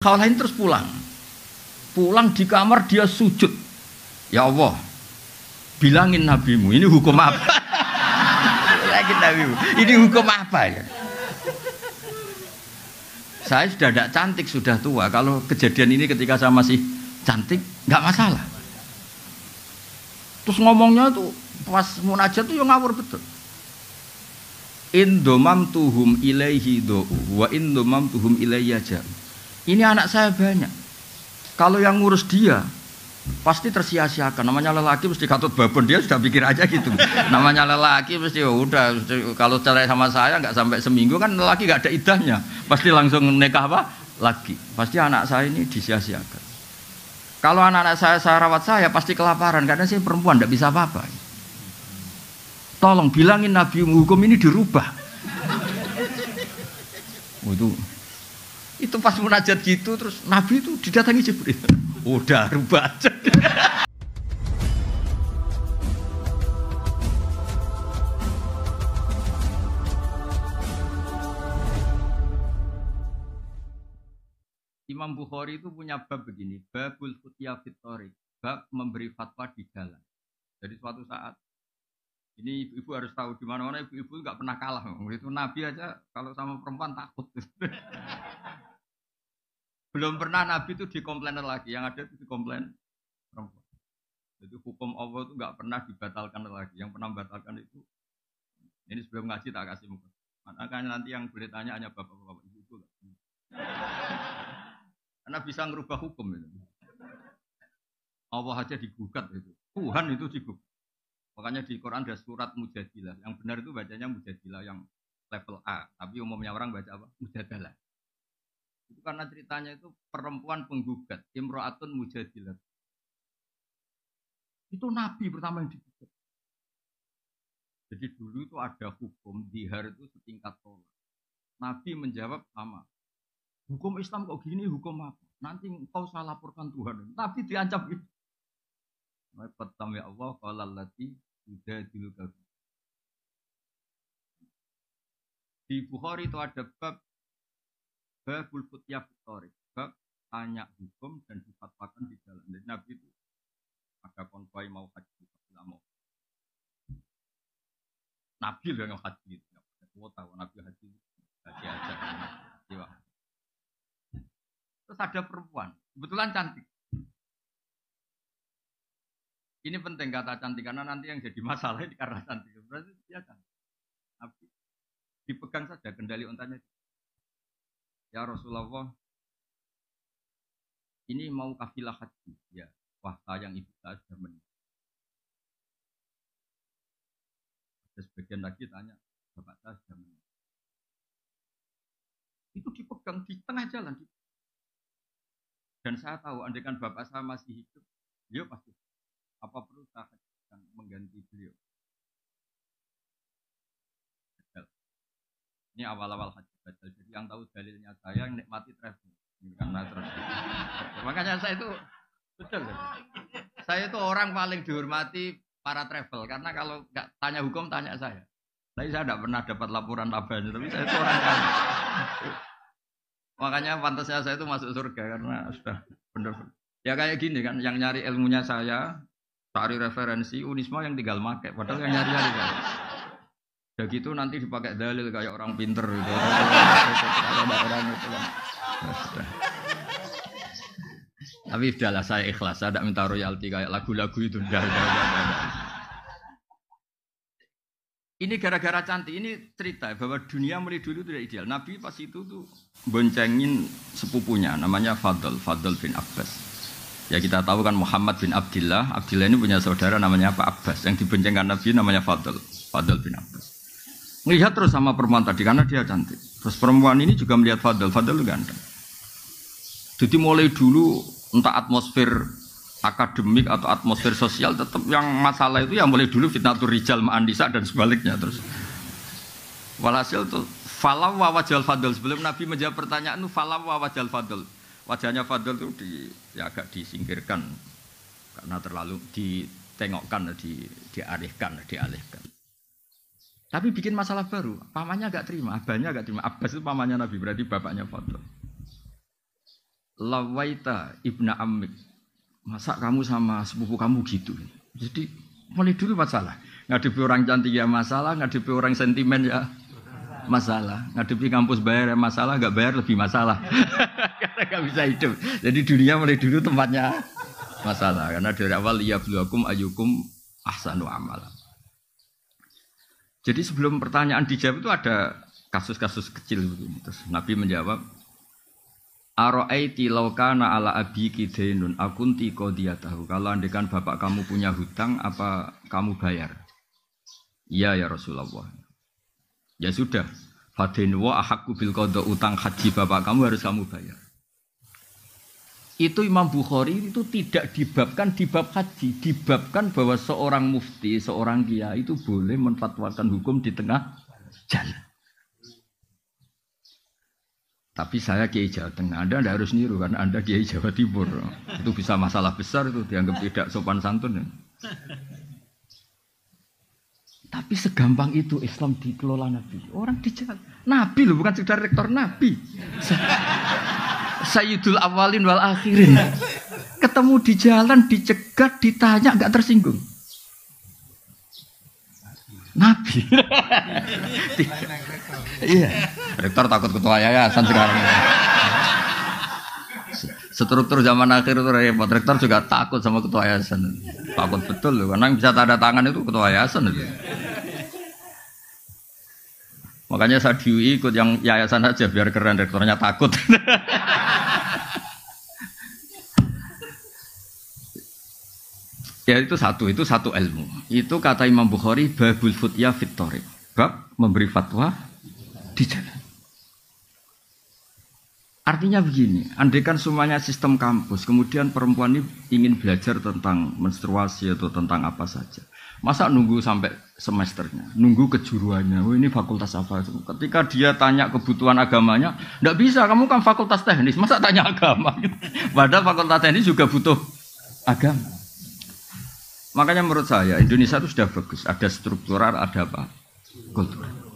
Khawlah terus pulang. Pulang di kamar dia sujud. Ya Allah, bilangin nabimu, ini hukum apa? Bilangin nabimu, ini hukum apa ya? Saya sudah tidak cantik, sudah tua. Kalau kejadian ini ketika saya masih cantik, nggak masalah. Terus ngomongnya tuh pas munajat tuh yang ngawur betul. Indomam tuhum ilaihi do'u wa indomam tuhum ilayya jam. Ini anak saya banyak. Kalau yang ngurus dia pasti tersia-siakan. Namanya lelaki mesti katut babon, dia sudah pikir aja gitu. Namanya lelaki mesti udah kalau cerai sama saya nggak sampai seminggu kan lelaki nggak ada idahnya. Pasti langsung nikah apa? Lagi. Pasti anak saya ini disia-siakan. Kalau anak-anak saya rawat saya pasti kelaparan karena saya perempuan nggak bisa apa-apa. Tolong bilangin Nabi hukum ini dirubah. Itu pas munajat gitu terus Nabi itu didatangi Jibril. Udah rubah aja. Imam Bukhari itu punya bab begini, babul futya fit thariq, bab memberi fatwa di jalan. Jadi suatu saat ini ibu-ibu harus tahu di mana-mana ibu-ibu nggak pernah kalah. Itu Nabi aja kalau sama perempuan takut. Belum pernah Nabi itu dikomplain lagi, yang ada itu dikomplain perempuan. Jadi hukum Allah itu nggak pernah dibatalkan lagi. Yang pernah membatalkan itu, ini sebelum ngaji tak kasih muka. Makanya nanti yang boleh tanya hanya bapak-bapak ibu. Karena bisa ngerubah hukum itu. Allah aja digugat itu. Tuhan itu digugat. Makanya di Quran ada surat Mujadilah. Yang benar itu bacanya Mujadilah yang level A. Tapi umumnya orang baca apa? Mujadalah. Itu karena ceritanya itu perempuan penggugat, imro'atun mujadilah. Itu Nabi pertama yang digugat. Jadi dulu itu ada hukum dihar itu setingkat tolak. Nabi menjawab sama. Hukum Islam kok gini, hukum apa? Nanti engkau salah laporkan Tuhan. Nabi diancam itu. Pertama ya Allah, qala allati yujadiluka. Di Bukhari itu ada babul futya fit thariq, bab tanya hukum dan difatwakan di jalan. Jadi Nabi itu ada konvoi mau haji, tidak mau. Nabi loh yang haji, tidak ada kuota. Nabi haji aja. Terus ada perempuan, kebetulan cantik. Ini penting kata cantik karena nanti yang jadi masalah ini karena cantik. Berarti dia cantik. Nabi dipegang saja kendali untanya. Ya Rasulullah, ini mau kafilah haji. Ya, wah sayang ibu saya sudah meninggal. Ada sebagian lagi tanya, bapak saya sudah meninggal. Itu dipegang di tengah jalan. Dan saya tahu, andaikan bapak saya masih hidup, beliau pasti apa perlu saya hajikan mengganti beliau. Ini awal-awal haji badal. Jadi yang tahu dalilnya saya yang nikmati travel. Karena terus. Makanya saya itu betul. Saya itu orang paling dihormati para travel karena kalau nggak tanya hukum tanya saya. Tapi saya tidak pernah dapat laporan labanya. Tapi saya itu orang kaya. Makanya pantasnya saya itu masuk surga karena sudah benar. Ya kayak gini kan, yang nyari ilmunya saya, cari referensi Unisma yang tinggal make. Padahal yang nyari-nyari kan. Ya gitu nanti dipakai dalil kayak orang pinter gitu. Orang itu kan. Tapi udahlah saya ikhlas, saya tidak minta royalti kayak lagu-lagu itu. Udah. Ini gara-gara cantik, ini cerita bahwa dunia mulai dulu tidak ideal. Nabi pas itu tuh boncengin sepupunya, namanya Fadl bin Abbas. Ya kita tahu kan Muhammad bin Abdillah. Abdillah ini punya saudara namanya apa? Abbas. Yang diboncengkan Nabi namanya Fadl bin Abbas. Melihat terus sama perempuan tadi karena dia cantik. Terus perempuan ini juga melihat Fadl ganteng. Jadi mulai dulu entah atmosfer akademik atau atmosfer sosial tetap yang masalah itu yang mulai dulu fitnatur rijal ma'an nisa dan sebaliknya terus. Walhasil tuh falaw wa wajal Fadl, sebelum Nabi menjawab pertanyaan itu falaw wa wajal Fadl. Wajahnya Fadl itu agak disingkirkan karena terlalu ditengokkan, dialihkan. Tapi bikin masalah baru, pamannya agak terima, abahnya agak terima. Abbas itu pamannya Nabi, berarti bapaknya Fadl. lawaita ibna ammik. Masa kamu sama sepupu kamu gitu? Jadi mulai dulu masalah. Ngadepi orang cantik ya masalah, ngadepi orang sentimen ya masalah. Ngadepi kampus bayar ya masalah, enggak bayar lebih masalah. Karena enggak bisa hidup. Jadi dunia mulai dulu tempatnya masalah. Karena dari awal liyabluwakum ayyukum ahsanu amala. Jadi sebelum pertanyaan dijawab itu ada kasus-kasus kecil begini. Terus Nabi menjawab, Ara'aiti law kana ala abiki dainun akunti qadiyatahu. Kalau andekan bapak kamu punya hutang, apa kamu bayar? Iya ya Rasulullah. Ya sudah. Fadainu wa ahaqqu bil qada, utang haji bapak kamu harus kamu bayar. Itu Imam Bukhari itu tidak dibabkan di bab haji, dibabkan bahwa seorang mufti, seorang kiai itu boleh menfatwakan hukum di tengah jalan. Tapi saya kiai Jawa Tengah, Anda tidak harus niru karena Anda kiai Jawa Timur. Itu bisa masalah besar, itu dianggap tidak sopan santun. Tapi segampang itu Islam dikelola Nabi. Orang di jalan, Nabi loh, bukan sekedar rektor, Nabi. Sayyidul awalin wal akhirin. Ketemu di jalan, dicegat, ditanya, enggak tersinggung. Nabi. Iya. Rektor takut ketua yayasan sekarang. Struktur zaman akhir itu repot. Rektor juga takut sama ketua yayasan. Takut betul loh, karena yang bisa tanda tangan itu ketua yayasan itu. Makanya saya di UI ikut yang yayasan aja biar keren, rektornya takut. Ya itu satu ilmu. Itu kata Imam Bukhari babul futya fit thoriq. Bab memberi fatwa di jalan. Artinya begini, andaikan semuanya sistem kampus, kemudian perempuan ini ingin belajar tentang menstruasi atau tentang apa saja. Masa nunggu sampai semesternya, nunggu kejuruannya, oh ini fakultas apa itu. Ketika dia tanya kebutuhan agamanya, enggak bisa, kamu kan fakultas teknis, masa tanya agama? Padahal fakultas teknis juga butuh agama. Makanya menurut saya Indonesia itu sudah bagus, ada struktural, ada apa? Kultural.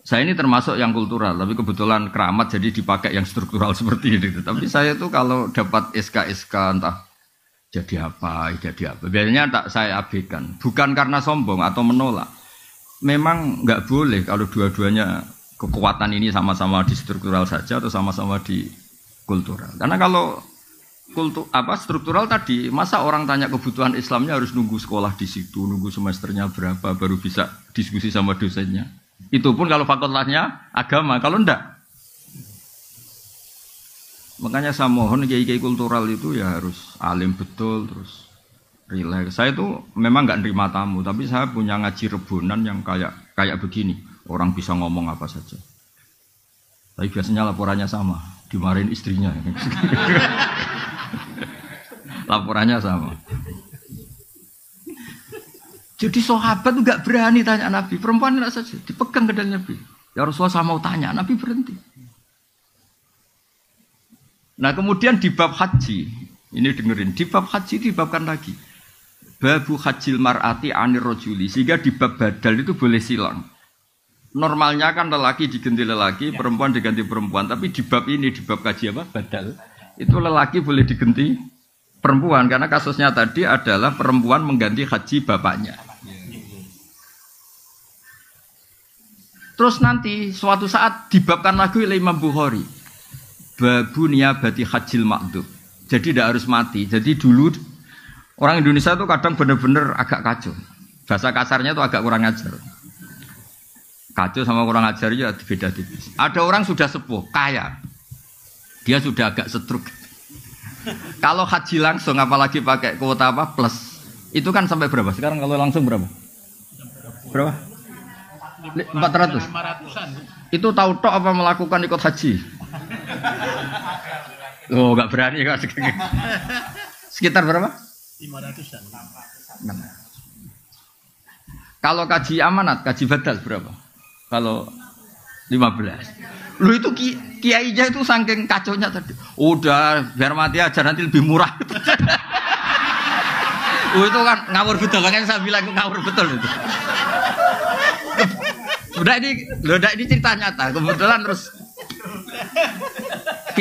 Saya ini termasuk yang kultural, tapi kebetulan keramat jadi dipakai yang struktural seperti ini. Tapi saya itu kalau dapat SK entah jadi apa. Biasanya tak saya abaikan, bukan karena sombong atau menolak. Memang nggak boleh kalau dua-duanya kekuatan ini sama-sama di struktural saja atau sama-sama di kultural. Karena kalau struktural tadi, masa orang tanya kebutuhan Islamnya harus nunggu sekolah di situ, nunggu semesternya berapa baru bisa diskusi sama dosennya. Itu pun kalau fakultasnya agama, kalau enggak. Makanya saya mohon kiai-kiai kultural itu ya harus alim betul, terus rileks. Saya itu memang enggak nerima tamu, tapi saya punya ngaji rebonan yang kayak begini. Orang bisa ngomong apa saja. Tapi biasanya laporannya sama, dimarahin istrinya. Laporannya sama. Jadi sahabat itu enggak berani tanya Nabi. Perempuan enggak saja, dipegang ke dalam Nabi. Ya Rasulullah saya mau tanya, Nabi berhenti. Nah kemudian di bab haji, ini dengerin, di bab haji dibabkan lagi. Babu hajil mar'ati anir rojuli, sehingga di bab badal itu boleh silang. Normalnya kan lelaki diganti lelaki, perempuan diganti perempuan. Tapi di bab ini, di bab kaji apa? Badal. Itu lelaki boleh diganti perempuan. Karena kasusnya tadi adalah perempuan mengganti haji bapaknya. Terus nanti suatu saat dibabkan lagi oleh Imam Bukhari. Babu niyabati hajil ma'dub. Jadi tidak harus mati. Jadi dulu orang Indonesia itu kadang benar-benar agak kacau. Bahasa kasarnya itu agak kurang ajar. Kacau sama kurang ajar ya beda tipis. Ada orang sudah sepuh, kaya. Dia sudah agak setruk. Kalau haji langsung apalagi pakai kuota apa plus. Itu kan sampai berapa? Sekarang kalau langsung berapa? Berapa? 400. 500-an. Itu tahu tok apa melakukan ikut haji? Oh, enggak berani kan. Sekitar berapa? 500-an. Kalau kaji amanat, kaji badal berapa? Kalau 15. Lu itu kiainya itu saking kacaunya tadi. Udah biar mati aja nanti lebih murah. Itu kan ngawur betul, makanya saya bilang ngawur betul itu. Udah ini cerita nyata. Kebetulan terus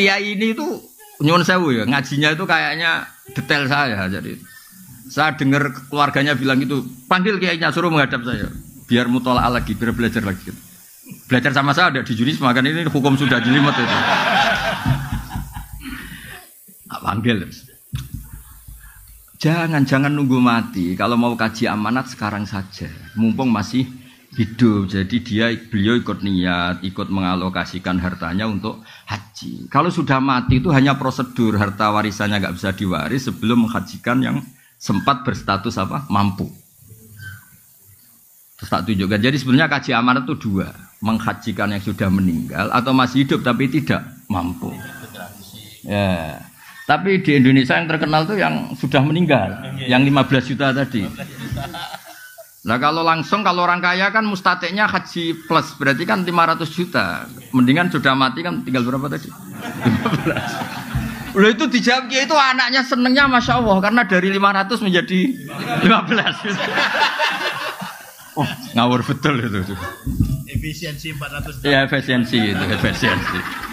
kiai ini tuh nyuwun sewu ya, ngajinya itu kayaknya detail saya. Jadi saya dengar keluarganya bilang itu, panggil kiainya suruh menghadap saya, biar mutola'ah lagi, biar belajar lagi. Belajar sama saya ada di juris, makanya ini hukum sudah jelimet itu. Panggil. Jangan nunggu mati. Kalau mau kaji amanat sekarang saja, mumpung masih hidup. Jadi beliau ikut niat, ikut mengalokasikan hartanya untuk haji. Kalau sudah mati itu hanya prosedur, harta warisannya nggak bisa diwaris sebelum menghajikan yang sempat berstatus apa? Mampu. Terus tak tunjukkan. Jadi sebenarnya kaji amanat itu dua, menghajikan yang sudah meninggal atau masih hidup tapi tidak mampu. Ya. Tapi di Indonesia yang terkenal tuh yang sudah meninggal, yang 15 juta tadi. Nah kalau langsung, kalau orang kaya kan mustatiknya haji plus, berarti kan 500 juta. Mendingan sudah mati kan tinggal berapa tadi? 15. Loh itu dijawab itu anaknya senengnya Masya Allah, karena dari 500 menjadi 15. Oh ngawur betul itu. Efisiensi 400 juta. Ya efisiensi itu, efisiensi.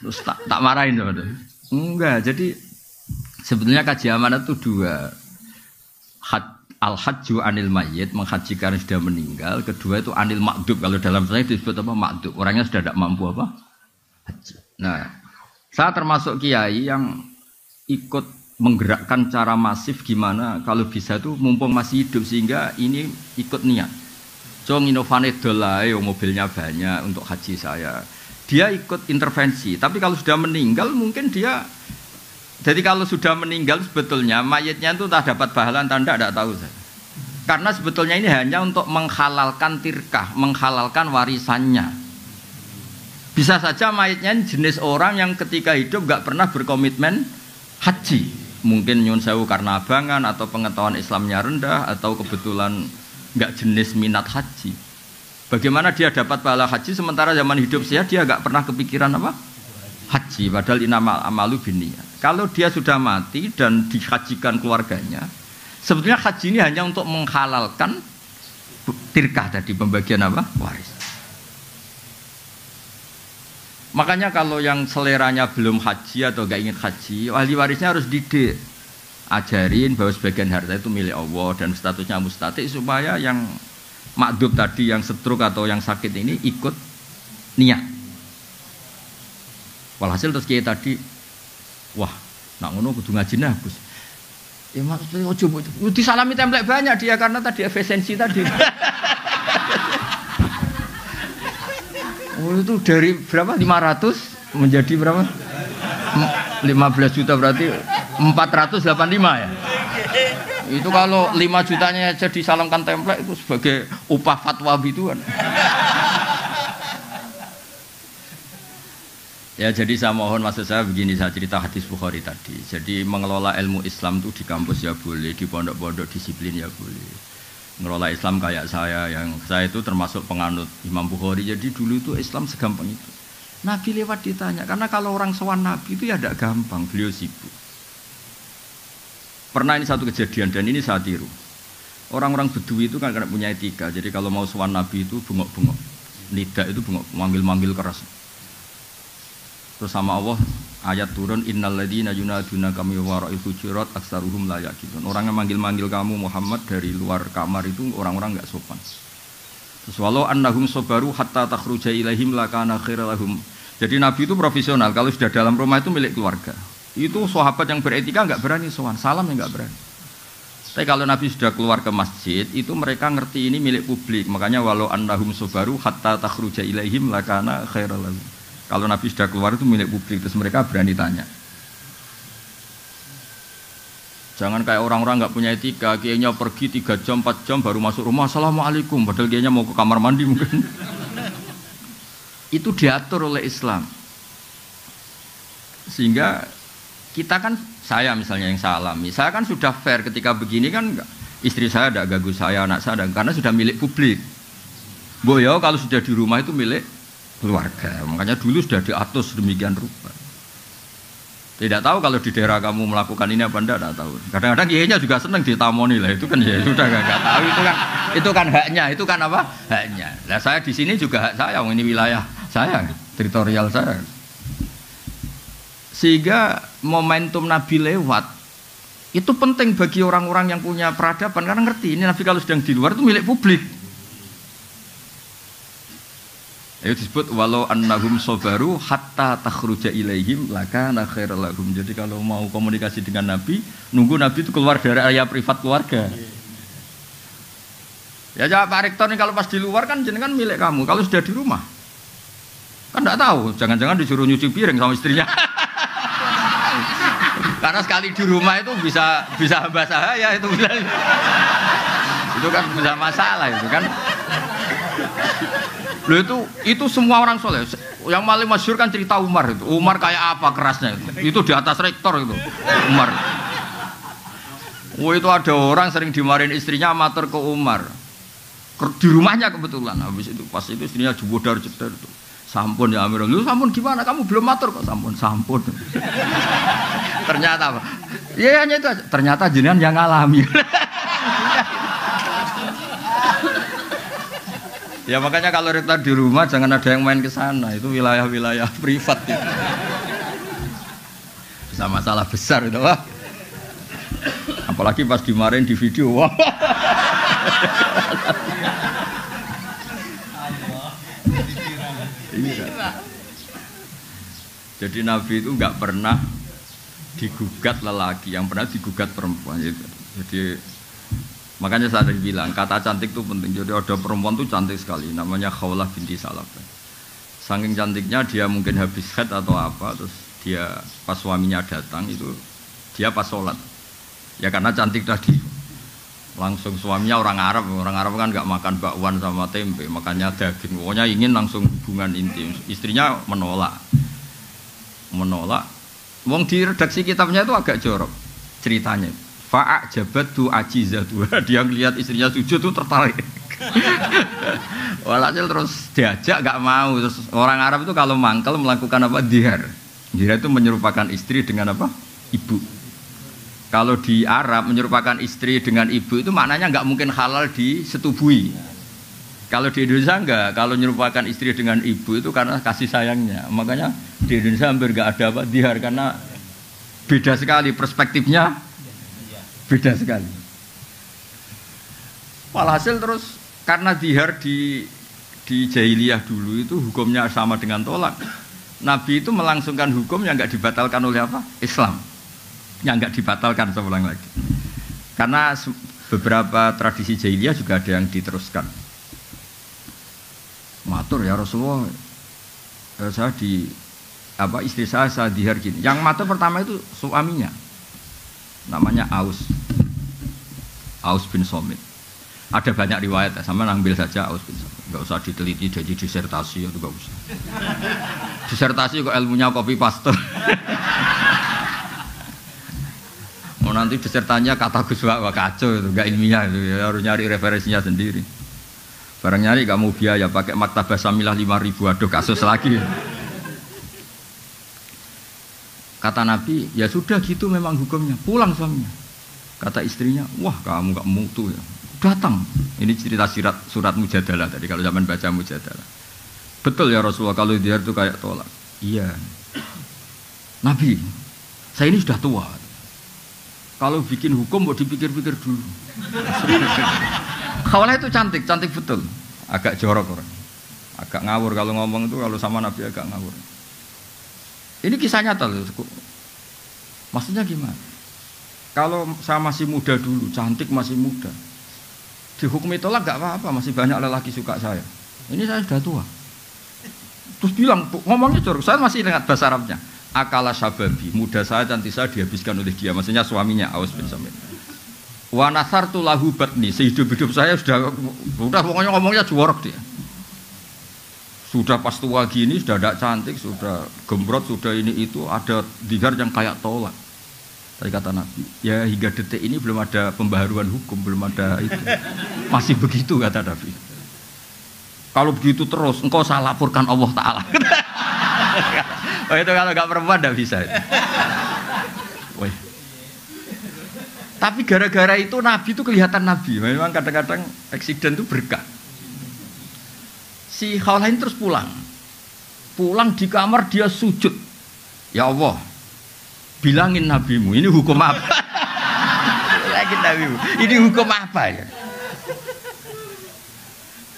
Terus tak marahin sama itu. Enggak, jadi sebetulnya kaji amanat itu dua. Al-hajju anil mayyit, menghajikan yang sudah meninggal. Kedua itu anil makdub, kalau dalam saya disebut apa? Makdub, orangnya sudah tidak mampu apa? Haji. Nah, saya termasuk kiai yang ikut menggerakkan cara masif gimana kalau bisa tuh mumpung masih hidup, sehingga ini ikut niat. Cong inovane dolai, mobilnya banyak untuk haji saya. Dia ikut intervensi, tapi kalau sudah meninggal mungkin dia. Jadi kalau sudah meninggal sebetulnya mayatnya itu tak dapat pahala, tanda tidak tahu saya. Karena sebetulnya ini hanya untuk menghalalkan tirkah, menghalalkan warisannya. Bisa saja mayatnya jenis orang yang ketika hidup nggak pernah berkomitmen haji. Mungkin nyun sewu karena abangan atau pengetahuan Islamnya rendah atau kebetulan nggak jenis minat haji. Bagaimana dia dapat pahala haji sementara zaman hidup saya dia nggak pernah kepikiran apa? Haji, padahal inamal amalu binniyat. Kalau dia sudah mati dan dihajikan keluarganya, sebetulnya haji ini hanya untuk menghalalkan tirkah tadi, pembagian apa? Waris. Makanya kalau yang seleranya belum haji atau nggak ingin haji, ahli warisnya harus didik, ajarin bahwa sebagian harta itu milik Allah dan statusnya mustatik, supaya yang makdub tadi, yang stroke atau yang sakit ini ikut niat. Walhasil terus kiai tadi, wah, nak ngono kudu ngaji nah, Gus. Ya maksudnya ojo disalami template banyak dia karena tadi efisiensi tadi. Oh itu dari berapa? 500 menjadi berapa? 15 juta berarti 485 ya. Itu kalau 5 jutanya aja disalamkan template itu sebagai upah fatwa gitu kan. Ya jadi saya mohon, maksud saya begini, saya cerita hadis Bukhari tadi. Jadi mengelola ilmu Islam itu di kampus ya boleh, di pondok-pondok disiplin ya boleh. Mengelola Islam kayak saya, yang saya itu termasuk penganut Imam Bukhari. Jadi dulu itu Islam segampang itu. Nabi lewat ditanya, karena kalau orang sowan Nabi itu ya tidak gampang, beliau sibuk. Pernah ini satu kejadian dan ini saya tiru. Orang-orang Bedui itu kan punya etika. Jadi kalau mau sowan Nabi itu bengok-bengok, lidah itu bengok, manggil-manggil keras. Terus sama Allah ayat turun, innal ladzina yunaduna kami wara'il hujurat aksaruhum la yaqilun. Orang yang manggil-manggil kamu Muhammad dari luar kamar itu orang-orang enggak sopan. Terus walau annahum sabaru hatta takhruja ilaihim lakana khairal lahum. Jadi Nabi itu profesional, kalau sudah dalam rumah itu milik keluarga. Itu sahabat yang beretika enggak berani sowan, salam yang enggak berani. Tapi kalau Nabi sudah keluar ke masjid, itu mereka ngerti ini milik publik. Makanya walau annahum sabaru hatta takhruja ilaihim lakana khairal lahum. Kalau Nabi sudah keluar itu milik publik, terus mereka berani tanya. Jangan kayak orang-orang nggak punya etika, kiainya pergi 3 jam, 4 jam baru masuk rumah, assalamualaikum, padahal kiainya mau ke kamar mandi mungkin. Itu diatur oleh Islam. Sehingga kita kan, saya misalnya yang saya alami, saya kan sudah fair ketika begini kan, istri saya tidak ganggu saya, anak saya, karena sudah milik publik. Boyo kalau sudah di rumah itu milik keluarga, makanya dulu sudah diatur sedemikian rupa. Tidak tahu kalau di daerah kamu melakukan ini apa enggak, tidak tahu. Kadang-kadang kiainya juga senang ditamoni lah, itu kan ya sudah nggak tahu, itu kan haknya, itu kan apa haknya. Nah saya di sini juga hak saya, ini wilayah saya. teritorial saya. Sehingga momentum Nabi lewat itu penting bagi orang-orang yang punya peradaban karena ngerti ini Nabi kalau sedang di luar itu milik publik. Itu disebut walau annahum sabaru hatta takhruja ilaihim lakana khairal lahum. Jadi kalau mau komunikasi dengan Nabi, nunggu Nabi itu keluar dari area privat keluarga. Ya Pak Rektor ini kalau pas di luar kan jenengan milik kamu. Kalau sudah di rumah kan enggak tahu, jangan-jangan disuruh nyuci piring sama istrinya. Karena sekali di rumah itu bisa hamba sahaya itu bisa. Itu kan bisa masalah itu kan. Loh itu semua orang soleh. Yang paling masyhur kan cerita Umar itu. Umar kayak apa kerasnya itu. Itu di atas rektor itu. Umar. Oh itu ada orang sering dimarahin istrinya matur ke Umar. Di rumahnya kebetulan. Habis itu pas itu istrinya jebodar jedar itu. Sampun ya Amirul. Lu sampun gimana? Kamu belum matur kok sampun. Ternyata apa? Ya hanya itu aja. Ternyata jenengan yang ngalami. Ya makanya kalau rektor di rumah jangan ada yang main ke sana, itu wilayah-wilayah privat itu. Bisa masalah besar itu, wah. Apalagi pas dimarahin di video, wah. Jadi Nabi itu nggak pernah digugat lelaki, yang pernah digugat perempuan itu. Jadi makanya saya tadi bilang kata cantik itu penting. Jadi ada perempuan tuh cantik sekali, namanya Khawlah binti Salaf. Saking cantiknya dia mungkin habis haid atau apa, terus dia pas suaminya datang itu dia pas sholat. Ya karena cantik tadi, langsung suaminya orang Arab kan nggak makan bakwan sama tempe, makanya daging. Pokoknya ingin langsung hubungan intim. Istrinya menolak. Wong di redaksi kitabnya itu agak jorok ceritanya. Fa'ajabatu ajizatu. Dia ngelihat istrinya sujud tuh tertarik. Walhasil terus diajak enggak mau. Terus orang Arab itu kalau mangkel melakukan apa? Dihar. Dihar itu menyerupakan istri dengan apa? Ibu. Kalau di Arab menyerupakan istri dengan ibu itu maknanya enggak mungkin halal disetubui. Kalau di Indonesia enggak. Kalau menyerupakan istri dengan ibu itu karena kasih sayangnya. Makanya di Indonesia hampir enggak ada apa? Dihar karena beda sekali perspektifnya. Beda sekali. Walhasil terus karena dihar di jahiliyah dulu itu hukumnya sama dengan tolak. Nabi itu melangsungkan hukum yang enggak dibatalkan oleh apa? Islam. Yang enggak dibatalkan, saya ulang lagi. Karena beberapa tradisi jahiliyah juga ada yang diteruskan. Matur ya Rasulullah. Saya istri saya dihar gini. Yang matur pertama itu suaminya. Namanya Aus bin Somit. Ada banyak riwayat, sama ambil saja Aus bin Somit. Enggak usah diteliti jadi disertasi itu enggak usah. Disertasi kok ilmunya copy paste. Mau nanti disertanya kata Gus Wak kacau itu, enggak ilmiah itu, ya, harus nyari referensinya sendiri. Barang nyari enggak mau biaya, pakai maktabah Samilah 5.000, aduh kasus lagi. Kata Nabi, ya sudah gitu memang hukumnya. Pulang suaminya. Kata istrinya, wah kamu gak mutu ya. Datang. Ini cerita surat Mujadalah tadi, kalau zaman baca Mujadalah. Betul ya Rasulullah, kalau dia itu kayak tolak. Iya. Nabi, saya ini sudah tua. Kalau bikin hukum mau dipikir-pikir dulu. Khawlah itu cantik betul. Agak jorok orang. Agak ngawur kalau ngomong itu, kalau sama Nabi agak ngawur. Ini kisah nyata loh. Maksudnya gimana? Kalau saya masih muda dulu, cantik masih muda, dihukumi tolak gak apa-apa, masih banyak lelaki suka saya. Ini saya sudah tua. Terus bilang, ngomongnya jorok, saya masih ingat bahasa Arabnya. Akala syababi, muda saya, cantik saya dihabiskan oleh dia. Maksudnya suaminya, Aus bin Samit. Wa nasartu lahu batni, sehidup-hidup saya sudah pokoknya ngomongnya jorok dia. Sudah pas tua gini, sudah tidak cantik, sudah gembrot, sudah ini itu, ada dihar yang kayak tolak. Tadi kata Nabi, ya hingga detik ini belum ada pembaharuan hukum, belum ada itu. Masih begitu kata Nabi. Kalau begitu terus, engkau saya laporkan Allah Ta'ala. Oh itu kalau nggak perempuan tidak bisa. Tapi gara-gara itu Nabi itu kelihatan Nabi. Memang kadang-kadang eksiden itu berkah. Si Khawlah terus pulang. Pulang di kamar dia sujud. Ya Allah, bilangin nabimu, ini hukum apa? Bilangin nabimu, ini hukum apa ya?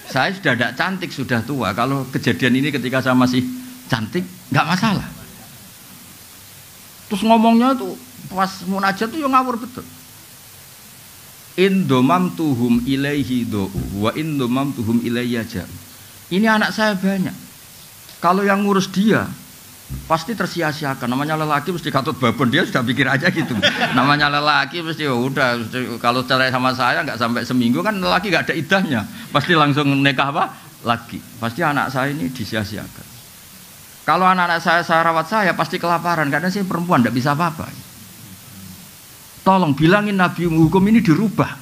Saya sudah tidak cantik, sudah tua. Kalau kejadian ini ketika saya masih cantik, nggak masalah. Terus ngomongnya tuh pas munajat tuh yang ngawur betul. Indomam tuhum ilaihi do'u wa indomam tuhum ilayya jam. Ini anak saya banyak. Kalau yang ngurus dia pasti tersia-siakan. Namanya lelaki mesti katut babon, dia sudah pikir aja gitu. Namanya lelaki mesti udah kalau cerai sama saya nggak sampai seminggu kan lelaki nggak ada idahnya. Pasti langsung nikah apa? Lagi. Pasti anak saya ini disia-siakan. Kalau anak-anak saya rawat saya pasti kelaparan karena saya perempuan tidak bisa apa-apa. Tolong bilangin Nabi hukum ini dirubah.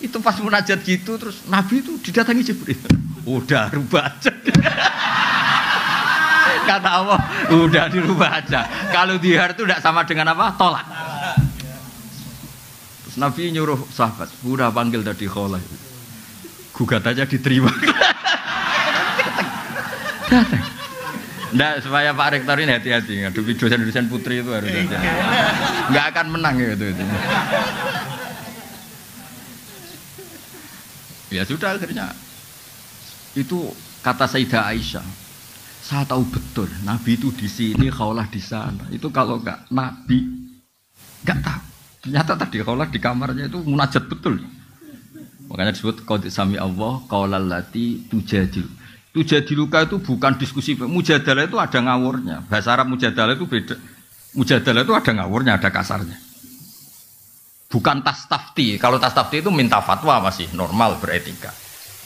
Itu pas munajat gitu terus Nabi itu didatangi Jibril. Udah rubah aja. Kata Allah, udah dirubah aja. Kalau dihar itu tidak sama dengan apa? Tolak. Terus Nabi nyuruh sahabat, udah panggil tadi Kholah. Gugat aja diterima. Datang. Nggak, supaya Pak Rektor ini hati-hati. Ngadepi dosen-dosen putri itu harus hati-hati. Nggak akan menang gitu. Ya sudah akhirnya. Itu kata Sayyidah Aisyah. Saya tahu betul Nabi itu di sini, Khawlah di sana. Itu kalau nggak Nabi nggak tahu. Ternyata tadi Khawlah di kamarnya itu munajat betul. Makanya disebut qad sami Allah qaulal lati tujadil. Tujadiluka itu bukan diskusi. Mujadalah itu ada ngawurnya. Bahasa Arab mujadalah itu beda. Mujadalah itu ada ngawurnya, ada kasarnya. Bukan tastafti. Kalau tastafti itu minta fatwa masih normal beretika.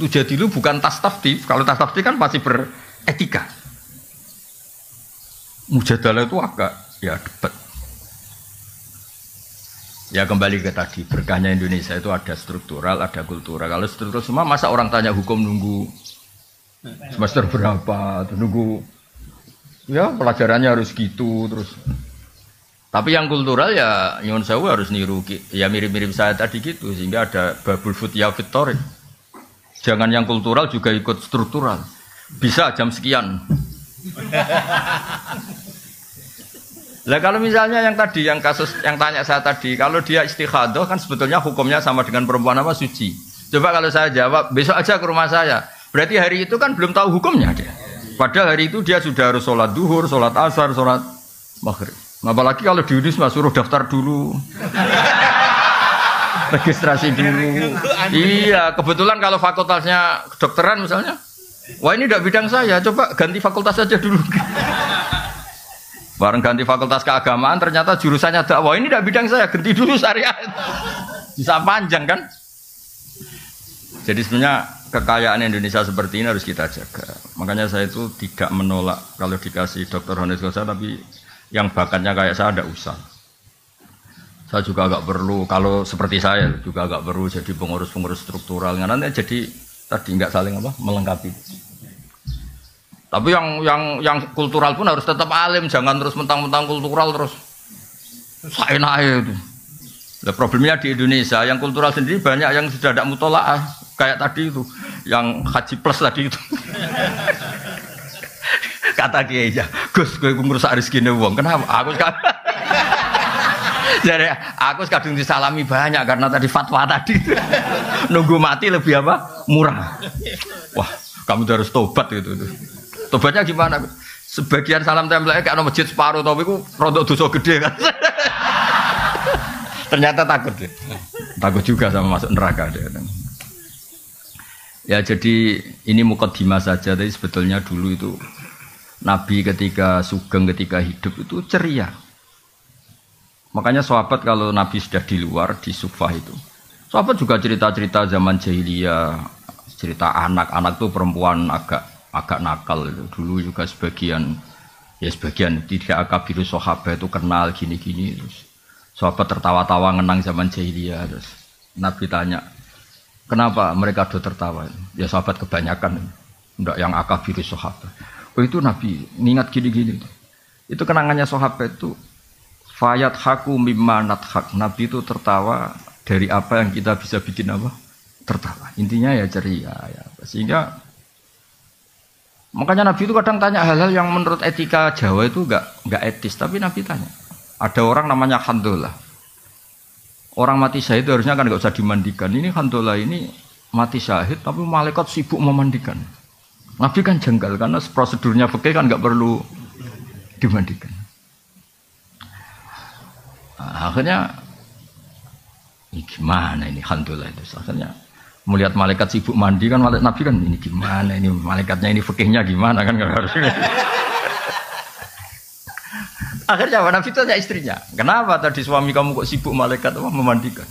Tujadilu bukan tastafti. Kalau tastafti kan masih beretika. Mujadalah itu agak ya debat. Ya kembali ke tadi, berkahnya Indonesia itu ada struktural, ada kultural. Kalau struktural semua masa orang tanya hukum nunggu semester berapa, nunggu ya pelajarannya harus gitu terus. Tapi yang kultural ya nyuwun sewu harus niru ya mirip-mirip saya tadi gitu sehingga ada babul futya fitorik. Jangan yang kultural juga ikut struktural. Bisa jam sekian. Lah kalau misalnya yang tadi yang kasus yang tanya saya tadi, kalau dia istikhadah kan sebetulnya hukumnya sama dengan perempuan apa suci. Coba kalau saya jawab besok aja ke rumah saya. Berarti hari itu kan belum tahu hukumnya dia. Padahal hari itu dia sudah harus sholat duhur, sholat asar, sholat maghrib. Apalagi kalau di Unisma suruh daftar dulu, registrasi dulu. Iya, kebetulan kalau fakultasnya kedokteran misalnya, wah ini tidak bidang saya, coba ganti fakultas saja dulu. Bareng ganti fakultas keagamaan, ternyata jurusannya dakwah, ini tidak bidang saya, ganti dulu syariat. Bisa panjang kan? Jadi sebenarnya kekayaan Indonesia seperti ini harus kita jaga. Makanya saya itu tidak menolak kalau dikasih Dr. Honest Kosa, tapi yang bakatnya kayak saya tidak usah. Saya juga agak perlu, kalau seperti saya juga agak perlu jadi pengurus-pengurus struktural. Nanti jadi tadi nggak saling apa melengkapi. Tapi yang kultural pun harus tetap alim, jangan terus mentang-mentang kultural terus seenaknya itu. Nah, problemnya di Indonesia yang kultural sendiri banyak yang sudah tidak mutolaah. Kayak tadi itu, yang haji plus tadi itu. Kata dia aja, Gus, gue ngerusak rezeki wong. Kenapa? Jadi aku kadung disalami banyak karena tadi fatwa tadi. Nunggu mati lebih apa? Murah. Wah, kamu harus tobat gitu. Tobatnya gimana? Sebagian salam tempelnya kayak ada masjid separuh, tapi itu rodok dosa gede kan. Ternyata takut deh. Takut juga sama masuk neraka deh. Ya jadi ini mukadimah saja, tapi sebetulnya dulu itu Nabi ketika sugeng, ketika hidup itu ceria. Makanya sahabat kalau Nabi sudah di luar, di Sufah itu, sahabat juga cerita-cerita zaman jahiliyah, cerita anak-anak tuh perempuan agak nakal itu. Dulu juga sebagian tidak akabiru sahabat itu kenal gini-gini terus. Sahabat tertawa-tawa ngenang zaman jahiliyah terus. Nabi tanya, kenapa mereka do tertawa? Ya sahabat kebanyakan, enggak yang akabiru sahabat. Oh itu Nabi ngingat gini-gini. Itu kenangannya sahabat itu. Fayat haku mimma nathak. Nabi itu tertawa dari apa yang kita bisa bikin apa? Tertawa. Intinya ya ceria ya. Sehingga Makanya Nabi itu kadang tanya hal-hal yang menurut etika Jawa itu enggak etis, tapi Nabi tanya. Ada orang namanya Handolah. Orang mati syahid harusnya kan enggak usah dimandikan. Ini Handolah ini mati syahid tapi malaikat sibuk memandikan. Nabi kan jengkel karena prosedurnya fikih kan enggak perlu dimandikan. Nah, akhirnya ini gimana ini Handolah itu akhirnya melihat malaikat sibuk mandi kan malaikat Nabi kan ini gimana ini malaikatnya ini fikihnya gimana kan harusnya. Akhirnya Nabi itu tanya istrinya, kenapa tadi suami kamu kok sibuk malaikat memandikan?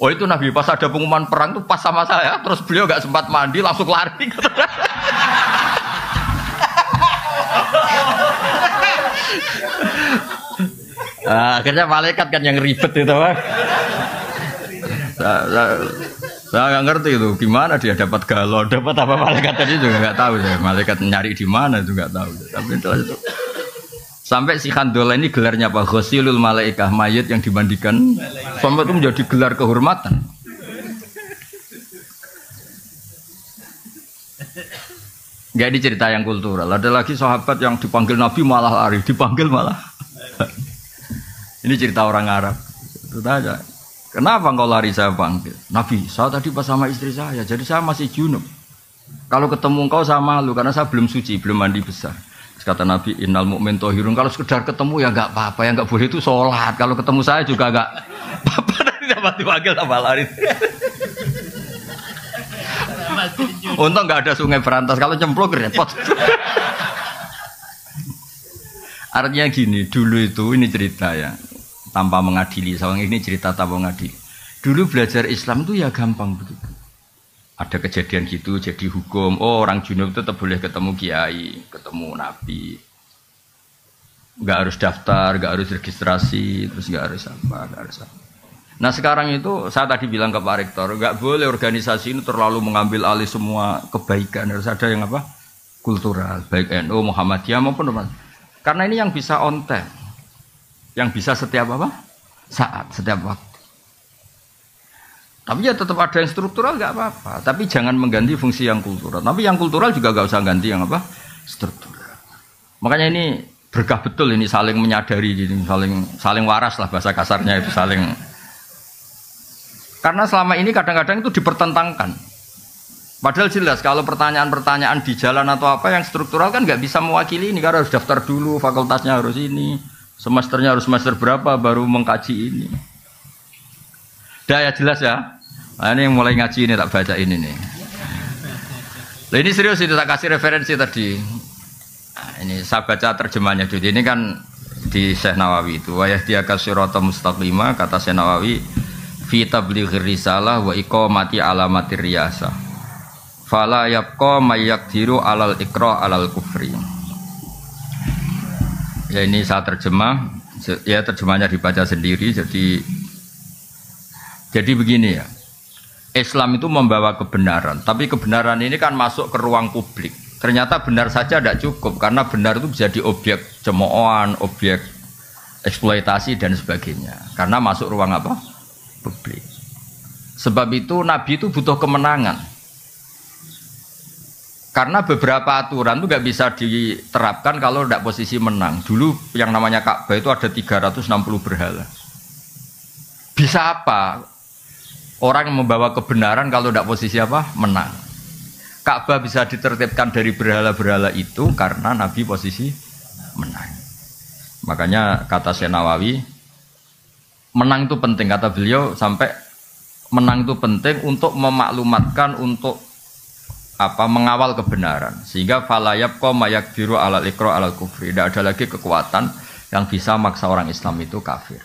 Oh itu Nabi pas ada pengumuman perang tuh pas sama saya, terus beliau gak sempat mandi langsung lari. Nah, akhirnya malaikat kan yang ribet itu kan. Saya nggak ngerti itu gimana dia dapat galon, dapat apa malaikat tadi juga nggak tahu saya. Malaikat nyari di mana itu nggak tahu. Tapi itu sampai si Handolah ini gelarnya apa? Ghusilul malaikah, mayat yang dimandikan. Sampai itu menjadi gelar kehormatan. Nggak ini cerita yang kultural. Ada lagi sahabat yang dipanggil Nabi malah lari, dipanggil malah. Ini cerita orang Arab. Itu aja. Kenapa engkau lari saya panggil? Nabi, saya tadi pas sama istri saya, jadi saya masih junub. Kalau ketemu engkau saya malu, karena saya belum suci, belum mandi besar. Terus kata Nabi, innal mu'min tohirun, kalau sekedar ketemu ya enggak apa-apa, yang enggak boleh itu sholat. Kalau ketemu saya juga enggak apa-apa, nanti dapat dipanggil tambah lari. Untung enggak ada sungai berantas, kalau cemplung repot. Artinya gini, dulu itu ini cerita ya. Tanpa mengadili, soalnya ini cerita tanpa mengadili. Dulu belajar Islam itu ya gampang begitu. Ada kejadian gitu, jadi hukum. Oh orang junub itu tetap boleh ketemu kiai, ketemu nabi. Nggak harus daftar, nggak harus registrasi, terus nggak harus apa. Nah sekarang itu saya tadi bilang ke Pak Rektor, nggak boleh organisasi ini terlalu mengambil alih semua kebaikan. Harus ada yang apa? Kultural, baik NU, Muhammadiyah maupun apa. Karena ini yang bisa on time. Yang bisa setiap apa? Saat, setiap waktu. Tapi ya tetap ada yang struktural nggak apa-apa. Tapi jangan mengganti fungsi yang kultural. Tapi yang kultural juga nggak usah ganti yang apa? Struktural. Makanya ini berkah betul ini saling menyadari, ini saling waras lah bahasa kasarnya itu saling. Karena selama ini kadang-kadang itu dipertentangkan. Padahal jelas kalau pertanyaan-pertanyaan di jalan atau apa yang struktural kan nggak bisa mewakili ini. Karena harus daftar dulu, fakultasnya harus ini. Semesternya harus semester berapa baru mengkaji ini. Dah ya jelas ya. Nah, ini yang mulai ngaji ini tak baca ini nih. Nah, ini serius itu tak kasih referensi tadi. Nah, ini saya baca terjemahnya dulu. Ini kan di Syekh Nawawi itu. Wa yahdiyaka sirata mustaqima kata Syekh Nawawi fi tablighir risalah wa iqamati alamatir riyasah. Fala yabqa may yaqdiru alal iqra alal kufri. Ya ini saya terjemah, ya terjemahnya dibaca sendiri. Jadi begini ya, Islam itu membawa kebenaran, tapi kebenaran ini kan masuk ke ruang publik. Ternyata benar saja tidak cukup, karena benar itu bisa jadi objek cemoohan, objek eksploitasi dan sebagainya. Karena masuk ruang apa? Publik. Sebab itu Nabi itu butuh kemenangan. Karena beberapa aturan itu nggak bisa diterapkan kalau tidak posisi menang. Dulu yang namanya Ka'bah itu ada 360 berhala. Bisa apa? Orang yang membawa kebenaran kalau tidak posisi apa? Menang. Ka'bah bisa ditertibkan dari berhala-berhala itu karena Nabi posisi menang. Makanya kata Syekh Nawawi, menang itu penting. Kata beliau sampai menang itu penting untuk memaklumatkan, untuk apa mengawal kebenaran, sehingga falayab ko mayak biru alal ikro alal kufri. Tidak ada lagi kekuatan yang bisa maksa orang Islam itu kafir.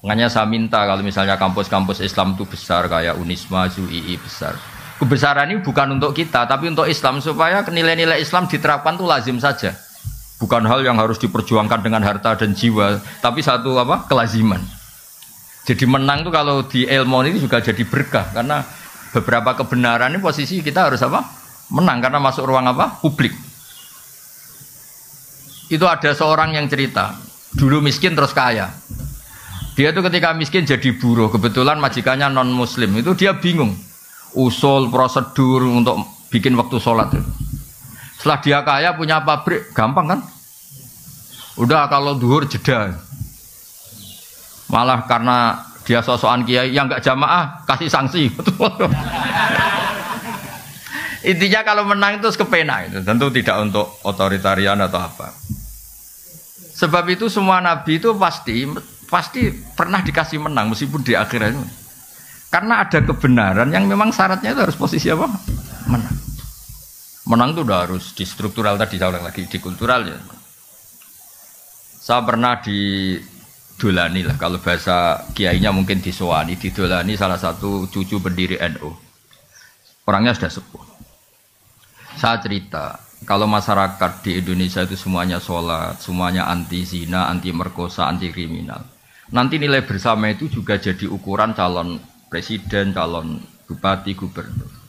Makanya saya minta kalau misalnya kampus-kampus Islam itu besar kayak Unisma, ZUII besar, kebesaran ini bukan untuk kita tapi untuk Islam, supaya nilai-nilai Islam diterapkan itu lazim saja, bukan hal yang harus diperjuangkan dengan harta dan jiwa, tapi satu apa kelaziman. Jadi menang itu kalau di ilmu ini juga jadi berkah, karena beberapa kebenaran ini posisi kita harus apa? Menang karena masuk ruang apa? Publik. Itu ada seorang yang cerita, dulu miskin terus kaya. Dia tuh ketika miskin jadi buruh, kebetulan majikannya non muslim, itu dia bingung usul prosedur untuk bikin waktu sholat. Setelah dia kaya punya pabrik, gampang kan? Udah kalau duhur jeda. Malah karena dia sosokan kiai yang nggak jamaah kasih sanksi. Intinya kalau menang itu kepena itu, tentu tidak untuk otoritarian atau apa. Sebab itu semua nabi itu pasti pernah dikasih menang meskipun di akhirat itu. Karena ada kebenaran yang memang syaratnya itu harus posisi apa? Menang. Menang itu udah harus di struktural tadi, saya ulang lagi di kultural ya. Saya pernah didolani lah, kalau bahasa kiainya mungkin disowani, didolani salah satu cucu pendiri NU. Orangnya sudah sepuh. Saya cerita, kalau masyarakat di Indonesia itu semuanya sholat, semuanya anti zina, anti merkosa, anti kriminal. Nanti nilai bersama itu juga jadi ukuran calon presiden, calon bupati, gubernur.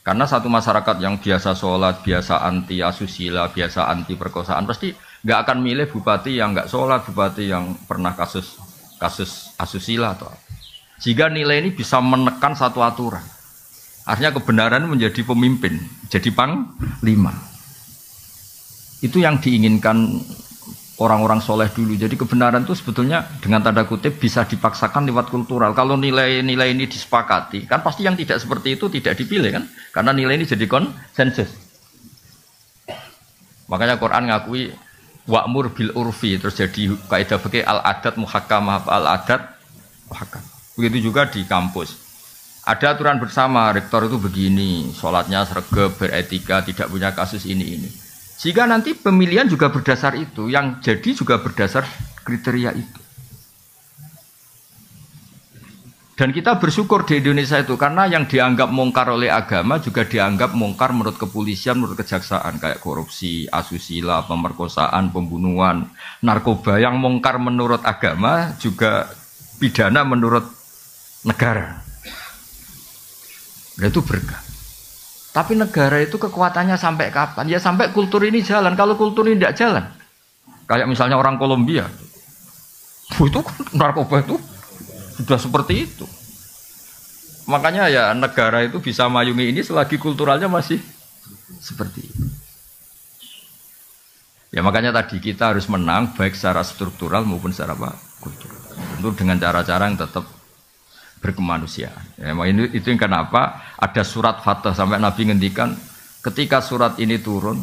Karena satu masyarakat yang biasa sholat, biasa anti asusila, biasa anti perkosaan, pasti nggak akan milih bupati yang nggak sholat, bupati yang pernah kasus asusila atau apa. Jika nilai ini bisa menekan satu aturan, artinya kebenaran menjadi pemimpin, jadi panglima. Itu yang diinginkan orang-orang soleh dulu. Jadi kebenaran itu sebetulnya dengan tanda kutip bisa dipaksakan lewat kultural. Kalau nilai-nilai ini disepakati, kan pasti yang tidak seperti itu tidak dipilih kan? Karena nilai ini jadi konsensus. Makanya Quran ngakui wa'mur bil urfi, terus jadi kaidah fikih al-adat muhakkamah, al-adat muhakkam. Begitu juga di kampus. Ada aturan bersama, rektor itu begini, sholatnya sregep, beretika, tidak punya kasus ini. Jika nanti pemilihan juga berdasar itu, yang jadi juga berdasar kriteria itu. Dan kita bersyukur di Indonesia itu, karena yang dianggap mungkar oleh agama juga dianggap mungkar menurut kepolisian, menurut kejaksaan, kayak korupsi, asusila, pemerkosaan, pembunuhan, narkoba. Yang mungkar menurut agama juga pidana menurut negara. Nah, itu berkah. Tapi negara itu kekuatannya sampai kapan? Ya sampai kultur ini jalan. Kalau kultur ini tidak jalan, kayak misalnya orang Kolombia, itu narkoba itu sudah seperti itu. Makanya ya negara itu bisa mayungi ini selagi kulturalnya masih seperti itu. Ya makanya tadi kita harus menang baik secara struktural maupun secara kultural. Tentu dengan cara-cara yang tetap berkemanusiaan. Ya, itu yang kenapa ada surat Fatah sampai Nabi ngendikan ketika surat ini turun,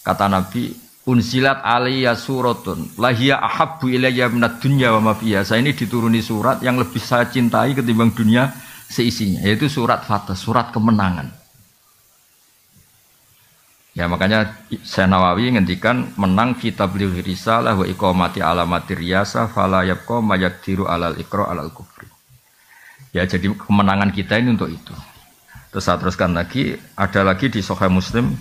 kata Nabi, unsilat alaiya suratun lahiya ahabbu ilayya minad dunya wa ma fiha. Saya ini dituruni surat yang lebih saya cintai ketimbang dunia seisinya, yaitu surat Fatah, surat kemenangan. Ya makanya Syekh Nawawi ngendikan menang fi tablighi risalah wa iqamati alamati riyasa fala yabqa mayaqdiru alal iqra alal kufri. Ya jadi kemenangan kita ini untuk itu. Terus saya teruskan lagi, ada lagi di Sahih Muslim,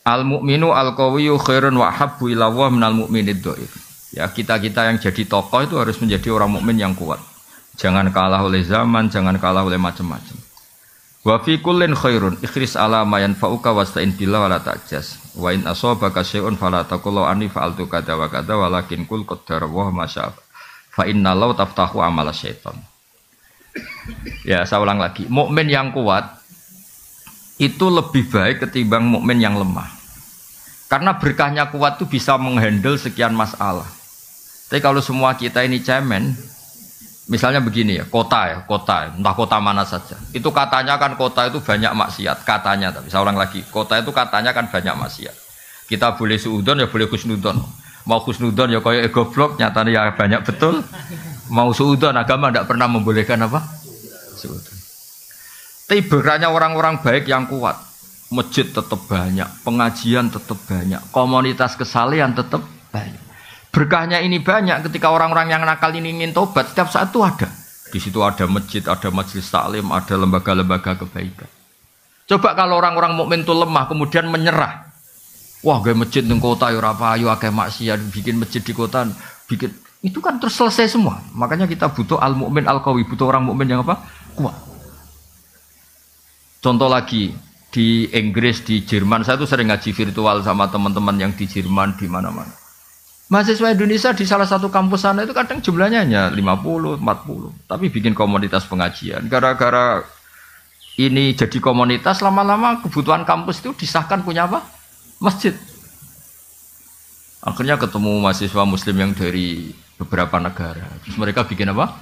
al mukminu al qawiyyu khairun wa habbu ila Allah minal mu'minid dhaif. Ya kita-kita yang jadi tokoh itu harus menjadi orang mukmin yang kuat. Jangan kalah oleh zaman, jangan kalah oleh macam-macam. Wa fi kullin khairun ikhris ala ma yanfa'uka wasta'in billah wala ta'jas. Wa in asabaka syai'un fala taqul anni fa'altu kadza wa kadza walakin qul qaddara wa ma syaa. Fa inna law taftahu amala syaitan. Ya saya ulang lagi, mukmin yang kuat itu lebih baik ketimbang mukmin yang lemah. Karena berkahnya kuat itu bisa menghandle sekian masalah. Tapi kalau semua kita ini cemen, misalnya begini ya, kota, entah kota mana saja. Itu katanya kan kota itu banyak maksiat, katanya. Tapi saya ulang lagi, kota itu katanya kan banyak maksiat. Kita boleh suudon ya boleh khusnudon. Mau khusnudon ya kayak goblok, nyatanya ya banyak betul. Mau suudon, agama tidak pernah membolehkan apa? Suudon. Tapi berkahnya orang-orang baik yang kuat, masjid tetap banyak, pengajian tetap banyak, komunitas kesalehan tetap banyak. Berkahnya ini banyak ketika orang-orang yang nakal ini ingin tobat, setiap saat itu ada. Di situ ada masjid, ada majelis taklim, ada lembaga-lembaga kebaikan. Coba kalau orang-orang mukmin itu lemah kemudian menyerah. Wah, gaya masjid di kota ya ora payu akeh maksiat, bikin masjid di kota, bikin itu kan terus selesai semua. Makanya kita butuh al-mukmin al-qawi, butuh orang mukmin yang apa? Kuat. Contoh lagi di Inggris, di Jerman, saya tuh sering ngaji virtual sama teman-teman yang di Jerman di mana-mana. Mahasiswa Indonesia di salah satu kampus sana itu kadang jumlahnya hanya 50, 40, tapi bikin komunitas pengajian. Gara-gara ini jadi komunitas, lama-lama kebutuhan kampus itu disahkan punya apa? Masjid. Akhirnya ketemu mahasiswa muslim yang dari beberapa negara. Terus mereka bikin apa?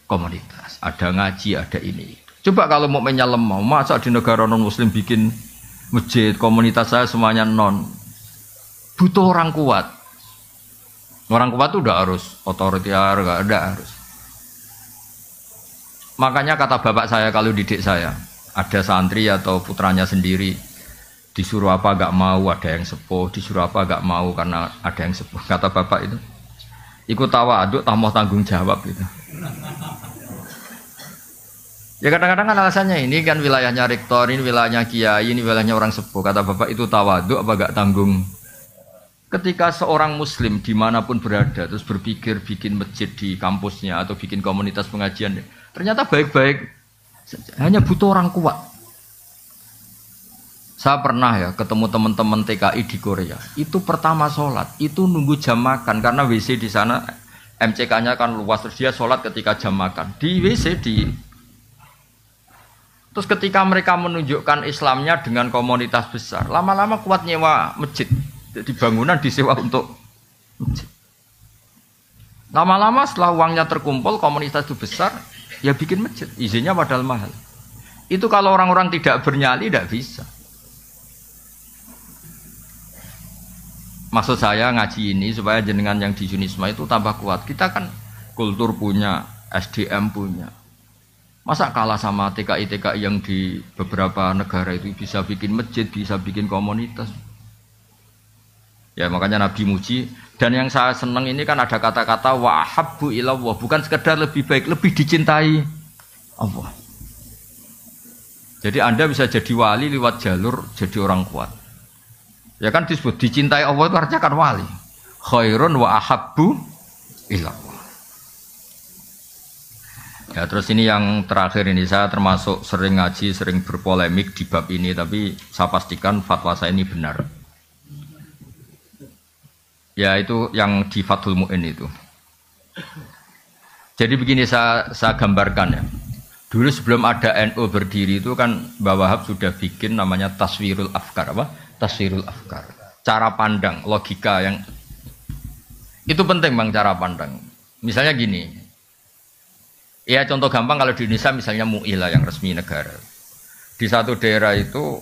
Komunitas. Ada ngaji, ada ini. Coba kalau mau lemah, masa di negara non muslim bikin masjid, komunitas saya semuanya non. Butuh orang kuat. Orang kuat itu udah harus otoriter, enggak ada harus. Makanya kata bapak saya kalau didik saya, ada santri atau putranya sendiri disuruh apa enggak mau, ada yang sepuh, disuruh apa enggak mau karena ada yang sepuh. Kata bapak itu, ikut tawaduk, tambah tanggung jawab gitu. Ya kadang-kadang kan alasannya ini kan wilayahnya rektor, ini wilayahnya kiai, ini wilayahnya orang sepuh. Kata bapak itu tawaduk apa enggak tanggung. Ketika seorang muslim dimanapun berada terus berpikir bikin masjid di kampusnya atau bikin komunitas pengajian, ternyata baik-baik, hanya butuh orang kuat. Saya pernah ya ketemu teman-teman TKI di Korea, itu pertama sholat, itu nunggu jam makan karena WC di sana MCK-nya kan luas, terus dia sholat ketika jam makan di WC di. Terus ketika mereka menunjukkan Islamnya dengan komunitas besar, lama-lama kuat nyewa masjid. Jadi bangunan disewa untuk masjid. Lama-lama setelah uangnya terkumpul, komunitas itu besar, ya bikin masjid. Izinnya padahal mahal. Itu kalau orang-orang tidak bernyali, tidak bisa. Maksud saya ngaji ini supaya jenengan yang di Yunisma itu tambah kuat. Kita kan kultur punya, SDM punya. Masa kalah sama TKI-TKI yang di beberapa negara itu bisa bikin masjid, bisa bikin komunitas. Ya makanya Nabi muji. Dan yang saya senang ini kan ada kata-kata wa habbu ilallah, bukan sekedar lebih baik, lebih dicintai Allah. Jadi Anda bisa jadi wali lewat jalur jadi orang kuat. Ya kan disebut dicintai Allah itu artinya kan wali. Khairun wa ahabbu ilallah. Ya terus ini yang terakhir ini, saya termasuk sering ngaji, sering berpolemik di bab ini, tapi saya pastikan fatwa saya ini benar. Ya itu yang di Fathul Mu'in itu. Jadi begini saya gambarkan ya. Dulu sebelum ada NU berdiri itu kan Mbah Wahab sudah bikin namanya Taswirul Afkar, apa? Taswirul Afkar. Cara pandang, logika yang itu penting Bang, cara pandang. Misalnya gini. Ya contoh gampang kalau di Indonesia misalnya MUI lah yang resmi negara. Di satu daerah itu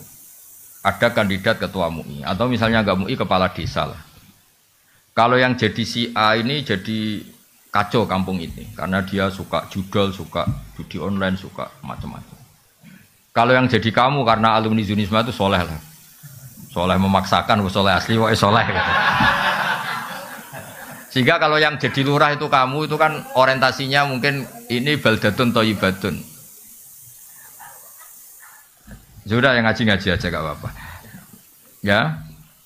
ada kandidat ketua MUI atau misalnya enggak MUI kepala desa lah. Kalau yang jadi si A ini jadi kacau kampung ini karena dia suka judol, suka judi online, suka macam-macam. Kalau yang jadi kamu karena alumni Yunisma itu soleh lah, soleh memaksakan, soleh asli, soleh. Gitu. Sehingga kalau yang jadi lurah itu kamu itu kan orientasinya mungkin ini baldatun thayyibatun. Sudah yang ngaji-ngaji aja gak apa-apa. Ya.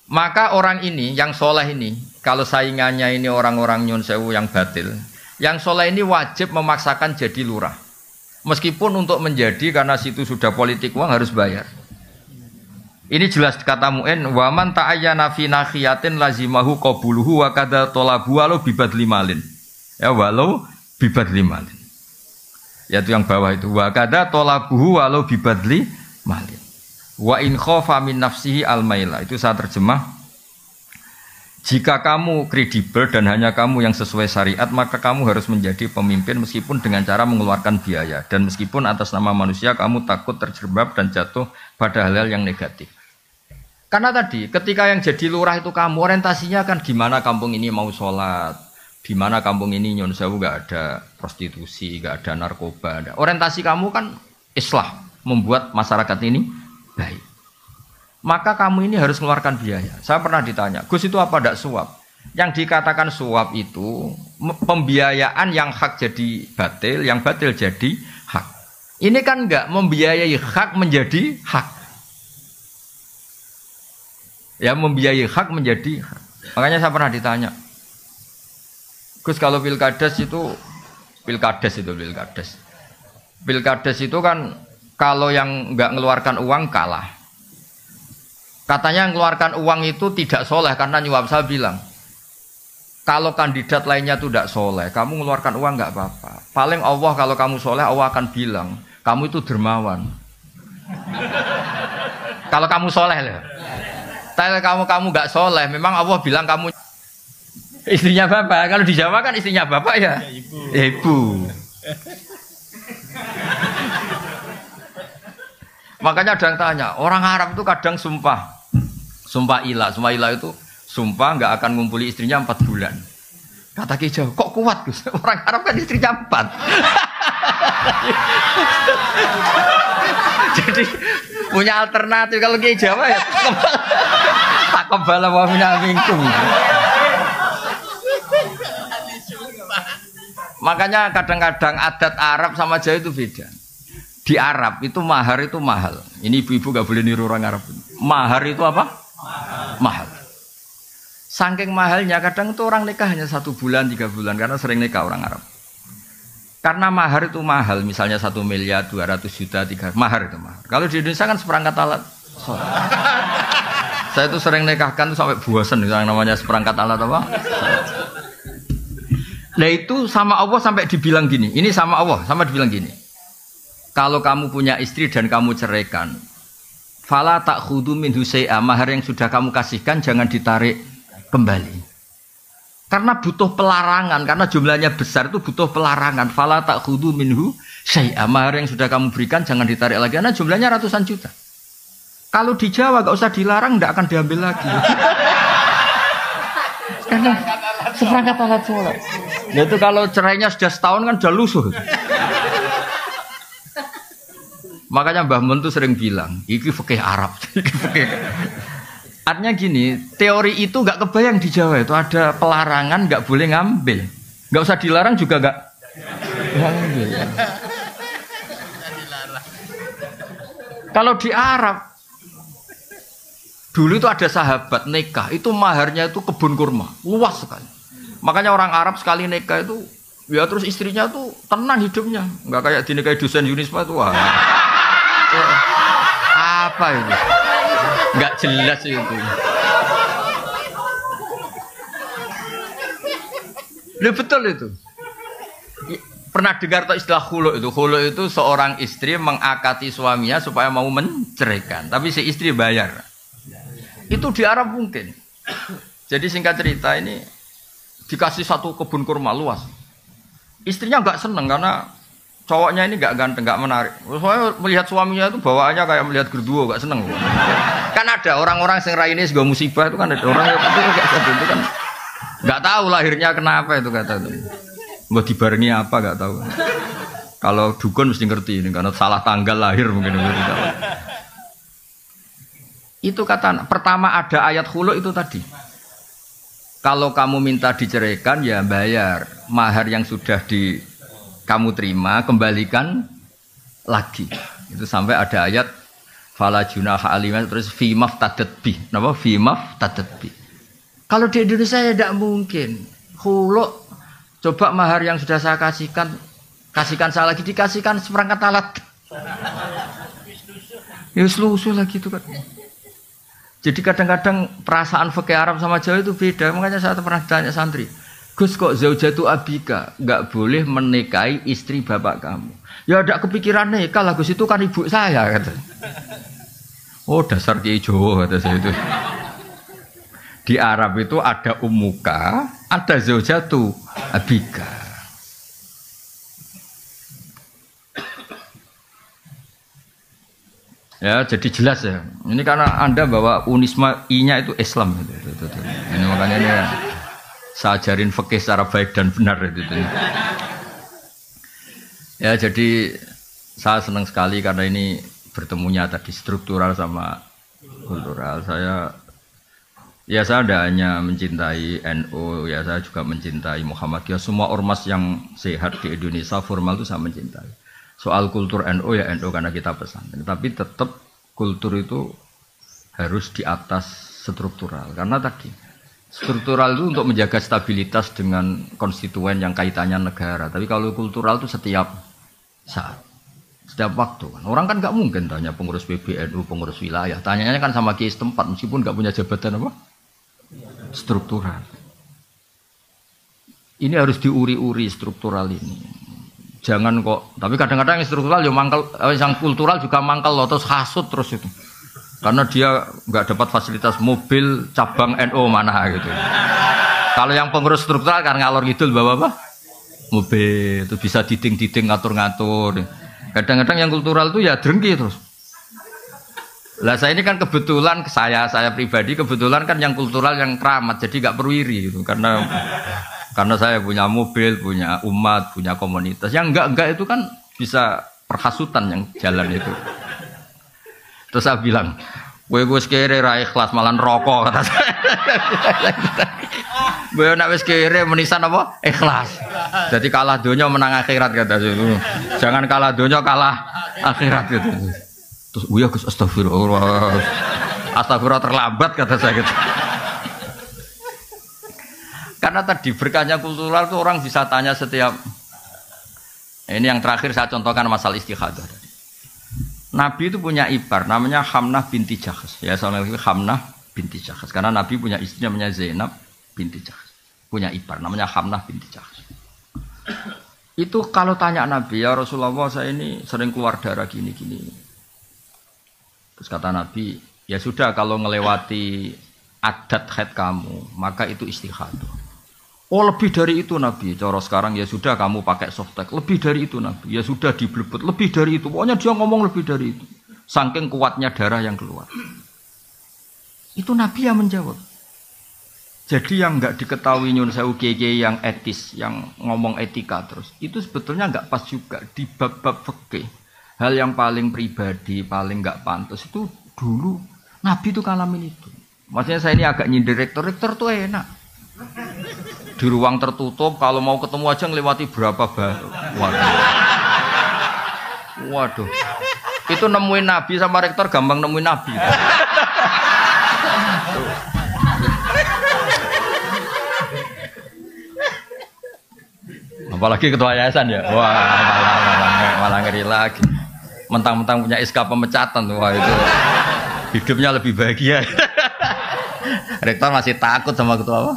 Maka orang ini, yang soleh ini, kalau saingannya ini orang-orang nyun sewu yang batil, yang soleh ini wajib memaksakan jadi lurah. Meskipun untuk menjadi, karena situ sudah politik uang harus bayar. Ini jelas kata Mu'in, wa man ta'ayyana fi nakhiyatin lazimahu qabuluhu wa kadza talabu walau bibadli malin. Ya walau bibadli malin. Yaitu yang bawah itu, wa kadza talabuhu walau bibadli malin. Wa in khofa min nafsihi al-maila. Itu saya terjemah. Jika kamu kredibel dan hanya kamu yang sesuai syariat, maka kamu harus menjadi pemimpin meskipun dengan cara mengeluarkan biaya. Dan meskipun atas nama manusia kamu takut terjerembab dan jatuh pada hal-hal yang negatif. Karena tadi ketika yang jadi lurah itu kamu, orientasinya kan gimana kampung ini mau sholat, di mana kampung ini nyun sewu gak ada prostitusi, gak ada narkoba. Ada. Orientasi kamu kan islah, membuat masyarakat ini baik. Maka kamu ini harus mengeluarkan biaya. Saya pernah ditanya, Gus itu apa tidak suap? Yang dikatakan suap itu pembiayaan yang hak jadi batil, yang batil jadi hak. Ini kan enggak membiayai hak menjadi hak. Ya membiayai hak menjadi hak. Makanya saya pernah ditanya, Gus kalau pilkades itu itu kan kalau yang enggak mengeluarkan uang kalah. Katanya yang mengeluarkan uang itu tidak soleh karena nyuap. Saya bilang, kalau kandidat lainnya itu tidak soleh, kamu mengeluarkan uang nggak apa-apa. Paling Allah kalau kamu soleh, Allah akan bilang, kamu itu dermawan. Kalau kamu soleh loh. Tapi kamu nggak soleh, memang Allah bilang kamu istrinya bapak. Kalau di Jawa kan istrinya bapak ya, ibu. Makanya ada yang tanya, orang Arab itu kadang sumpah ilah itu sumpah nggak akan ngumpuli istrinya 4 bulan. Kata Ki Jawa, kok kuat Gus? Orang Arab kan istrinya 4. Jadi punya alternatif kalau Ki Jawa ya takabala wa minna minkum. Makanya kadang-kadang adat Arab sama Jawa itu beda. Di Arab itu mahar itu mahal. Ini ibu-ibu gak boleh niru orang Arab. Mahar itu apa? Mahal. Saking mahalnya kadang itu orang nikah hanya 1 bulan, 3 bulan karena sering nikah orang Arab. Karena mahar itu mahal, misalnya 1 miliar, 200 juta, 3 mahar itu mahal. Kalau di Indonesia kan seperangkat alat sholat. Saya itu sering nikahkan tuh sampai bosan yang namanya seperangkat alat apa? Nah itu sama Allah sampai dibilang gini. Ini sama Allah sama dibilang gini. Kalau kamu punya istri dan kamu ceraikan, fala ta'khudhu minhu syai'a, mahar yang sudah kamu kasihkan jangan ditarik kembali. Karena butuh pelarangan, karena jumlahnya besar itu butuh pelarangan. Fala ta'khudhu minhu syai'a, mahar yang sudah kamu berikan jangan ditarik lagi karena jumlahnya ratusan juta. Kalau di Jawa gak usah dilarang, tidak akan diambil lagi. Karena seperangkat alat sholat. Nah itu kalau cerainya sudah setahun kan sudah lusuh. Makanya Mbah Mun tuh sering bilang, iki fikih Arab. Artinya gini, teori itu nggak kebayang di Jawa itu ada pelarangan nggak boleh ngambil, nggak usah dilarang juga nggak ngambil. Kalau di Arab dulu itu ada sahabat nikah itu maharnya itu kebun kurma luas sekali. Makanya orang Arab sekali nikah itu ya terus istrinya tuh tenang hidupnya, nggak kayak dinikahi dosen Unisba tuh. Wah. Apa itu? Enggak jelas itu. Loh, betul itu. Pernah dengar istilah khulu itu? Khulu itu seorang istri mengakati suaminya supaya mau menceraikan, tapi si istri bayar. Itu di Arab mungkin. Jadi singkat cerita ini dikasih 1 kebun kurma luas. Istrinya enggak seneng karena cowoknya ini gak ganteng, gak menarik. Soalnya melihat suaminya itu bawaannya kayak melihat gerduo, gak seneng. Kan ada orang-orang yang raine juga musibah itu kan ada orang yang itu kan gak tahu lahirnya kenapa itu kata itu. Mau dibarengi apa gak tahu. Kalau dukun mesti ngerti ini karena salah tanggal lahir mungkin itu. Itu kata pertama ada ayat khulu itu tadi. Kalau kamu minta diceraikan ya bayar mahar yang sudah kamu terima, kembalikan lagi. Itu sampai ada ayat fala junaha alaihi terus fi maftadat bi. Napa fi maftadat bi. Kalau di Indonesia ya tidak mungkin. Khulu coba mahar yang sudah saya kasihkan saya lagi dikasihkan seperangkat alat. Ya lusuh lagi itu kan. Jadi kadang-kadang perasaan fikih Arab sama Jawa itu beda. Makanya saya pernah tanya santri, Gus kok zaujatu abika nggak boleh menikahi istri bapak kamu? Ya ada kepikiran nikah lah Gus, itu kan ibu saya kata. Oh dasar Kiai Jawa kata saya itu. Di Arab itu ada ummuka, ada zaujatu abika. Ya jadi jelas ya. Ini karena Anda bawa unisma I-nya itu Islam. Ini makanya ini ya. Saya ajarin fikih secara baik dan benar itu. Ya jadi saya senang sekali karena ini bertemunya tadi struktural sama kultural. Saya tidak hanya mencintai NU, ya saya juga mencintai Muhammadiyah. Semua ormas yang sehat di Indonesia formal itu saya mencintai. Soal kultur NU ya NU karena kita pesantren. Tapi tetap kultur itu harus di atas struktural karena tadi. Struktural itu untuk menjaga stabilitas dengan konstituen yang kaitannya negara. Tapi kalau kultural itu setiap saat, setiap waktu. Orang kan nggak mungkin tanya pengurus PBNU, pengurus wilayah. Tanyanya kan sama kiai setempat meskipun nggak punya jabatan apa? Struktural. Ini harus diuri-uri struktural ini. jangan kok. Tapi kadang-kadang yang struktural ya mangkel, yang kultural juga mangkel loh, terus hasut terus itu. Karena dia nggak dapat fasilitas mobil cabang NU mana gitu. Kalau yang pengurus struktural kan ngalor ngidul bawa apa? Mobil itu bisa diding-diding ngatur-ngatur. Kadang-kadang yang kultural itu ya drengki terus. Lah saya ini kan kebetulan saya pribadi kebetulan kan yang kultural yang keramat jadi nggak perlu iri gitu karena saya punya mobil, punya umat, punya komunitas. Yang enggak itu kan bisa perhasutan yang jalan itu. Terus saya bilang, gue kere ra ikhlas malah rokok kata saya. Gue nak wis kere menisan apa? Ikhlas. Jadi kalah donya menang akhirat kata saya. Jangan kalah donya kalah akhirat gitu. Terus ya Gus astagfirullah. Astagfirullah terlambat kata saya gitu. Karena tadi berkahnya kultural itu orang bisa tanya setiap. Ini yang terakhir saya contohkan masalah istikhadah. Nabi itu punya ipar namanya Hamnah binti Jahsh. Ya soalnya Hamnah binti Jahsh. Karena Nabi punya istri namanya Zainab binti Jahsh. Punya ipar namanya Hamnah binti Jahsh. Itu kalau tanya Nabi, ya Rasulullah saya ini sering keluar darah gini-gini. Terus kata Nabi, ya sudah kalau ngelewati adat haid kamu, maka itu istikhadah. Oh lebih dari itu Nabi, cara sekarang ya sudah kamu pakai softtek, lebih dari itu Nabi, ya sudah diblebet, lebih dari itu. Pokoknya dia ngomong lebih dari itu. Saking kuatnya darah yang keluar. Itu Nabi yang menjawab. Jadi yang nggak diketahui nyun sewu kiai yang etis, yang ngomong etika terus, itu sebetulnya nggak pas juga di bab-bab fikih. Hal yang paling pribadi, paling nggak pantas itu dulu Nabi itu ngalamin itu. Maksudnya saya ini agak nyindir rektor tuh enak. Di ruang tertutup kalau mau ketemu aja ngelewati berapa baru. Waduh. Itu nemuin Nabi sama rektor gampang nemuin Nabi. Apalagi ketua yayasan ya. Wah, malah ngeri lagi. Mentang-mentang punya SK pemecatan, wah itu hidupnya lebih bahagia. Rektor masih takut sama ketua apa?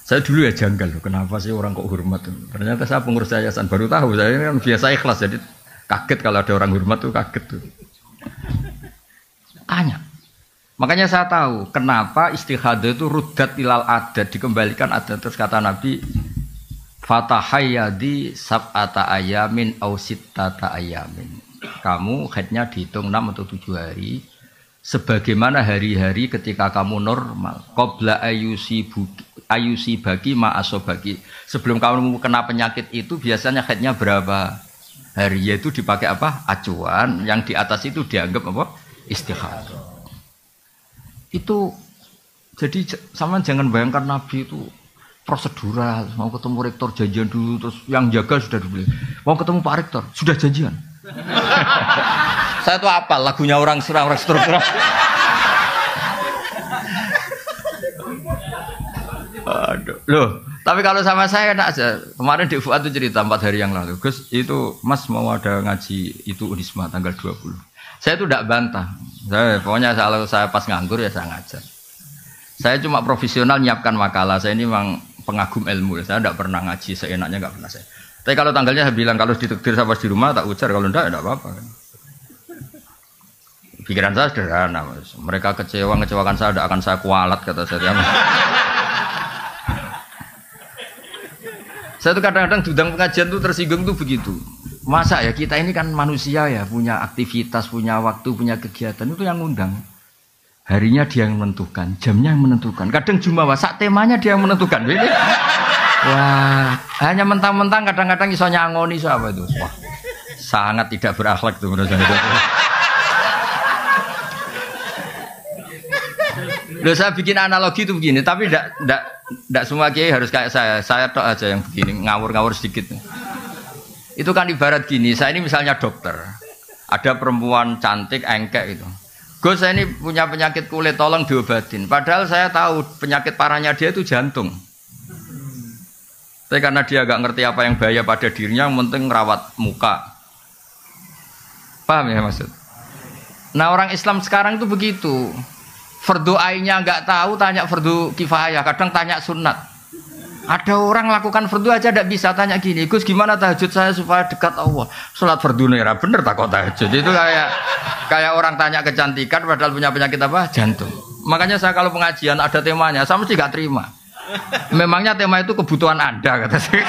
Saya dulu ya janggal loh, kenapa sih orang kok hormat? Ternyata saya pengurus yayasan baru tahu. Saya kan biasa ikhlas, jadi kaget kalau ada orang hormat tuh kaget tuh. Tanya. Makanya saya tahu kenapa istikhadah itu rudat ilal adat, dikembalikan adat. Terus kata Nabi, Fatahayyadi sab'ata ayamin au sittata ayamin. Kamu haidnya dihitung 6 atau 7 hari sebagaimana hari-hari ketika kamu normal. Qabla ayusi bagi ma'asobagi. Sebelum kamu kena penyakit itu biasanya haidnya berapa hari? Yaitu dipakai apa? Acuan. Yang di atas itu dianggap apa? Istikhadah. Itu jadi sama jangan bayangkan Nabi itu prosedural, mau ketemu rektor janjian dulu, terus yang jaga sudah dibeli. Mau ketemu Pak Rektor, sudah janjian. Saya tuh apal lagunya orang struktural. Aduh, loh. Tapi kalau sama saya enak aja. Kemarin di Fuad itu cerita 4 hari yang lalu. Gus, itu Mas mau ada ngaji itu Unisma tanggal 20. Saya tuh tidak bantah. Pokoknya kalau saya pas nganggur ya saya ngajar. Saya cuma profesional nyiapkan makalah. Saya ini memang pengagum ilmu. Saya tidak pernah ngaji seenaknya, nggak pernah saya. Tapi kalau tanggalnya saya bilang kalau ditakdir saya pas di rumah tak ujar, kalau enggak apa-apa. Pikiran saya sederhana. Mereka ngecewakan saya, tidak akan saya kualat kata saya. Saya tuh kadang-kadang diundang pengajian tuh tersinggung tuh begitu. Masa ya kita ini kan manusia ya, punya aktivitas, punya waktu, punya kegiatan, itu yang ngundang. Harinya dia yang menentukan, jamnya yang menentukan. Kadang jumawa, sak temanya dia yang menentukan. Ini, wah, hanya mentang-mentang kadang-kadang iso nyangoni iso apa itu. Wah, sangat tidak berakhlak tuh menurut saya. Loh, saya bikin analogi itu begini, tapi tidak semua kiai harus kayak saya. Saya tok aja yang begini, ngawur-ngawur sedikit. Itu kan ibarat gini, saya ini misalnya dokter. Ada perempuan cantik, engkek gitu. Gus, saya ini punya penyakit kulit, tolong diobatin. Padahal saya tahu penyakit parahnya dia itu jantung. Tapi karena dia gak ngerti apa yang bahaya pada dirinya, yang penting merawat muka. Paham ya maksud? Nah orang Islam sekarang itu begitu. Fardu ainnya gak tahu, tanya fardu kifayah. Kadang tanya sunat. Ada orang lakukan fardu aja tidak bisa, tanya gini, Gus gimana tahajud saya supaya dekat Allah? Sholat fardu nera bener tak kok tahajud? Itu kayak orang tanya kecantikan padahal punya penyakit apa? Jantung. Makanya saya kalau pengajian ada temanya, saya mesti gak terima. Memangnya tema itu kebutuhan Anda kata saya.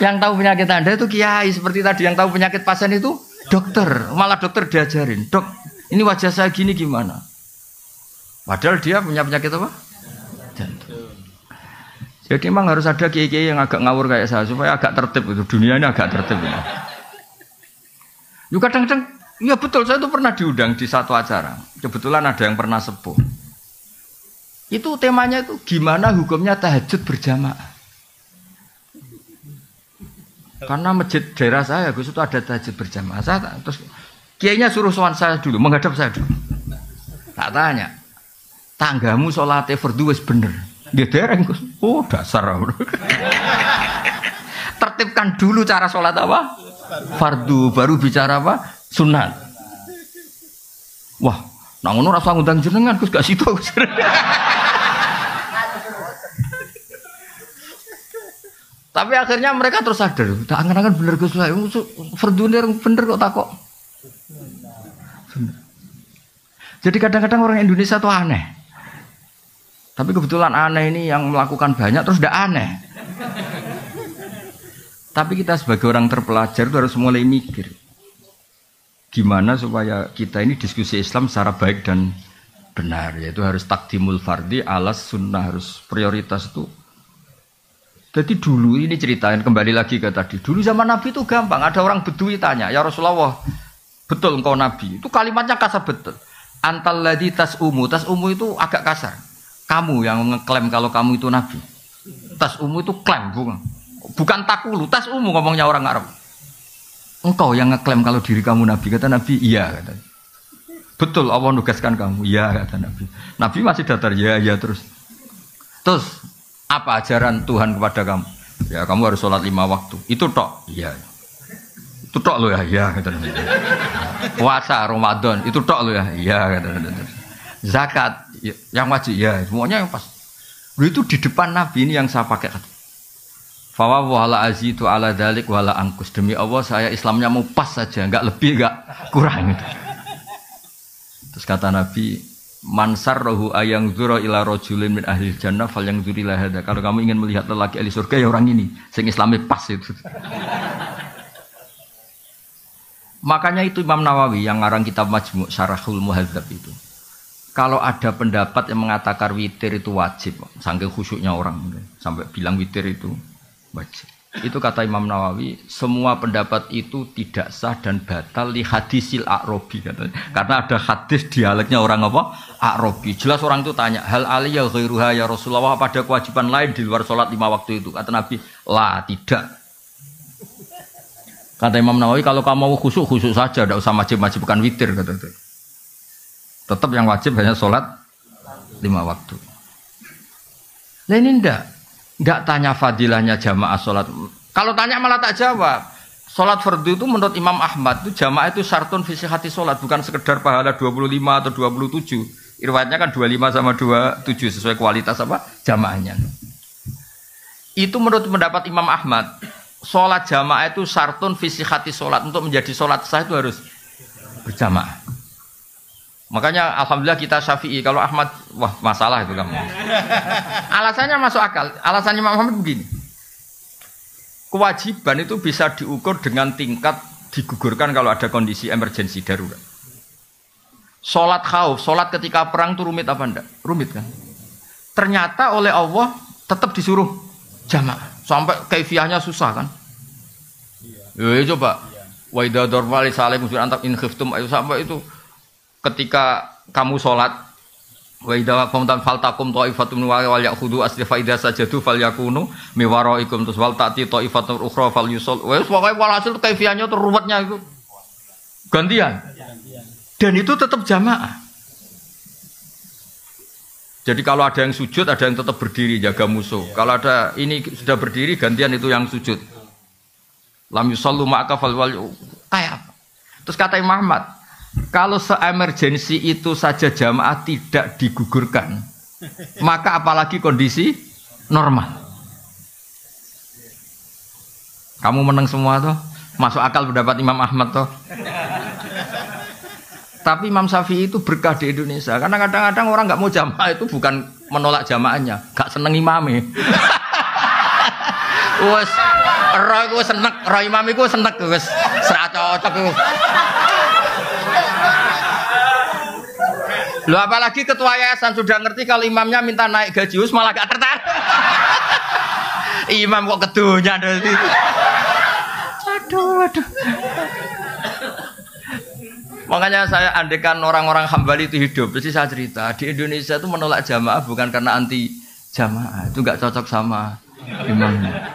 Yang tahu penyakit Anda itu kiai, seperti tadi yang tahu penyakit pasien itu dokter. Malah dokter diajarin, dok ini wajah saya gini gimana? Padahal dia punya penyakit apa? Jantung. Jadi memang harus ada kiai-kiai yang agak ngawur kayak saya supaya agak tertib itu, dunia ini agak tertib ya. Yuk kadang-kadang, ya betul, saya itu pernah diundang di satu acara. Kebetulan ada yang pernah sepuh. Itu temanya itu gimana hukumnya tahajud berjamaah. Karena masjid daerah saya, Gus, itu ada tahajud berjamaah. Terus kiainya suruh sowan saya dulu, menghadap saya dulu. Tak tanya, tanggamu sholatnya fardu wis bener. Dia dereng, Gus. Oh dasar. Tertibkan dulu cara sholat apa? Fardu, baru bicara apa? Sunat. Wah, nang ngono rasa ngundang jenengan, Gus, gak situ. Tapi akhirnya mereka terus sadar, tak angan-angan bener Gus, fardu bener kok takok. Jadi kadang-kadang orang Indonesia tuh aneh. Tapi kebetulan aneh ini yang melakukan banyak terus tidak aneh. Tapi kita sebagai orang terpelajar itu harus mulai mikir. Gimana supaya kita ini diskusi Islam secara baik dan benar. Yaitu harus takdimul fardi alas sunnah, harus prioritas itu. Jadi dulu ini ceritain kembali lagi ke tadi. Dulu zaman Nabi itu gampang. Ada orang Bedui tanya, ya Rasulullah, betul engkau Nabi? Itu kalimatnya kasar betul. Antal ladzi tas'umu. Tas'umu itu agak kasar. Kamu yang ngeklaim kalau kamu itu Nabi. Tas'umu itu klaim, bukan takulu. Tas'umu ngomongnya orang Arab. Engkau yang ngeklaim kalau diri kamu Nabi. Kata Nabi, iya. Kata. Betul, Allah nugaskan kamu. Iya, kata Nabi. Nabi masih datar, ya terus. Terus, apa ajaran Tuhan kepada kamu? Ya, kamu harus sholat 5 waktu. Itu tok? Iya. Itu tok lo ya? Iya, kata Nabi. Puasa, Ramadan, itu tok lo ya? Iya, kata Nabi. Zakat, yang wajib, ya semuanya yang pas. Itu di depan Nabi ini yang saya pakai kata. Fawa wala azidu ala dalik wala angkus. Demi Allah saya Islamnya mau pas saja, enggak lebih enggak kurang gitu. Terus kata Nabi, mansar rohu ayang zuro ila rojulin min ahli jannah fal yang zurilah hada. Kalau kamu ingin melihat lelaki ahli surga ya orang ini, sing Islamnya pas itu. Makanya itu Imam Nawawi yang ngarang kitab Majmu' Syarahul Muhadzab itu. Kalau ada pendapat yang mengatakan witir itu wajib, saking khusyuknya orang sampai bilang witir itu wajib. Itu kata Imam Nawawi, semua pendapat itu tidak sah dan batal li hadisil a'robi katanya. Karena ada hadis dialeknya orang apa? A'robi. Jelas orang itu tanya, hal aliyah ghairuha ya Rasulullah, apa ada kewajiban lain di luar sholat 5 waktu itu? Kata Nabi, lah tidak. Kata Imam Nawawi, kalau kamu mau khusyuk saja, tidak usah wajib-wajibkan witir kata itu. Tetap yang wajib hanya sholat 5 waktu. Nah ini enggak tanya fadilahnya jamaah sholat. Kalau tanya malah tak jawab. Sholat fardu itu menurut Imam Ahmad itu jamaah itu syartun fi sihhati sholat, bukan sekedar pahala 25 atau 27. Riwayatnya kan 25 sama 27 sesuai kualitas apa jamaahnya. Itu menurut pendapat Imam Ahmad. Sholat jamaah itu syartun fi sihhati sholat, untuk menjadi sholat sah itu harus berjamaah. Makanya alhamdulillah kita Syafi'i, kalau Ahmad wah masalah itu kamu. Alasannya masuk akal. Alasannya Imam Ahmad begini. Kewajiban itu bisa diukur dengan tingkat digugurkan kalau ada kondisi emergensi darurat. Salat khauf, salat ketika perang itu rumit apa enggak? Rumit kan? Ternyata oleh Allah tetap disuruh jamaah. Sampai kaifiahnya susah kan? Ya coba. Wa idza darba li salim antak in khiftum ayo sampai itu ketika kamu sholat, wa idza qamtum faltakum ta'ifatun wal ya'khudhu aslifa idza sajadu falyakunu miwaraikum tus wal ta'ti ta'ifatun ukhra falyusall. Wes pokoke walhasil kaifiahnya itu ruwetnya itu. Gantian. Dan itu tetap jamaah. Jadi kalau ada yang sujud, ada yang tetap berdiri jaga musuh. Kalau ada ini sudah berdiri, gantian itu yang sujud. Lam yusallu ma'aka fal wal kayak. Terus kata Imam Ahmad, kalau se-emergensi itu saja jamaah tidak digugurkan, maka apalagi kondisi normal. Kamu menang semua toh. Masuk akal pendapat Imam Ahmad toh. Tapi Imam Syafi'i itu berkah di Indonesia. Karena kadang-kadang orang nggak mau jamaah itu bukan menolak jamaahnya, nggak seneng imamnya. Wes, roh gue seneng, roh imam gue seneng, wes serat cocok gue. Lo apalagi ketua yayasan sudah ngerti kalau imamnya minta naik gaji, malah gak tertarik. Imam kok kedunya dari itu. Aduh. Makanya saya andekan orang-orang Hambali itu hidup, pasti saya cerita di Indonesia itu menolak jamaah bukan karena anti jamaah, itu gak cocok sama imamnya.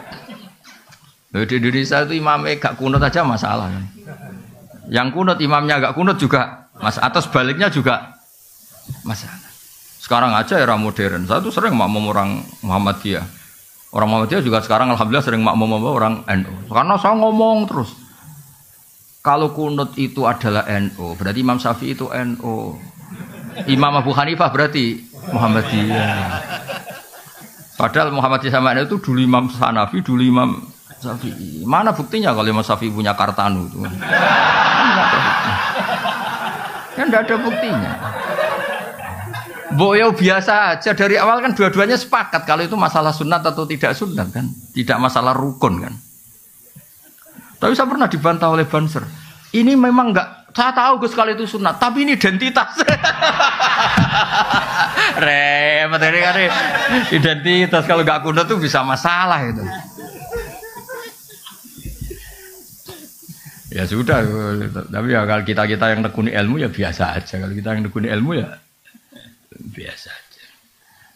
Di Indonesia itu imamnya gak kunut aja masalah kan. Yang kunut imamnya gak kunut juga masalah, atau sebaliknya juga masalah. Sekarang aja era modern, saya tuh sering makmum orang Muhammadiyah. Orang Muhammadiyah juga sekarang alhamdulillah sering makmum orang NU. Karena saya ngomong terus. Kalau kunut itu adalah NU, berarti Imam Syafi'i itu NU. Imam Abu Hanifah berarti Muhammadiyah. Padahal Muhammadiyah sama NU itu dulu Imam Hanafi, dulu Imam Syafi'i. Mana buktinya kalau Imam Syafi'i punya Kartanu itu? Kan tidak ada buktinya. Boyo biasa aja dari awal kan dua-duanya sepakat kalau itu masalah sunat atau tidak sunat kan, tidak masalah rukun kan. Tapi saya pernah dibantah oleh Banser. Ini memang enggak, saya tahu Gus kalau itu sunat, tapi ini identitas. Repot ini kan identitas, kalau enggak kunut tuh bisa masalah itu. Ya sudah, tapi ya kalau kita yang tekuni ilmu ya biasa aja. Kalau kita yang tekuni ilmu ya biasa aja.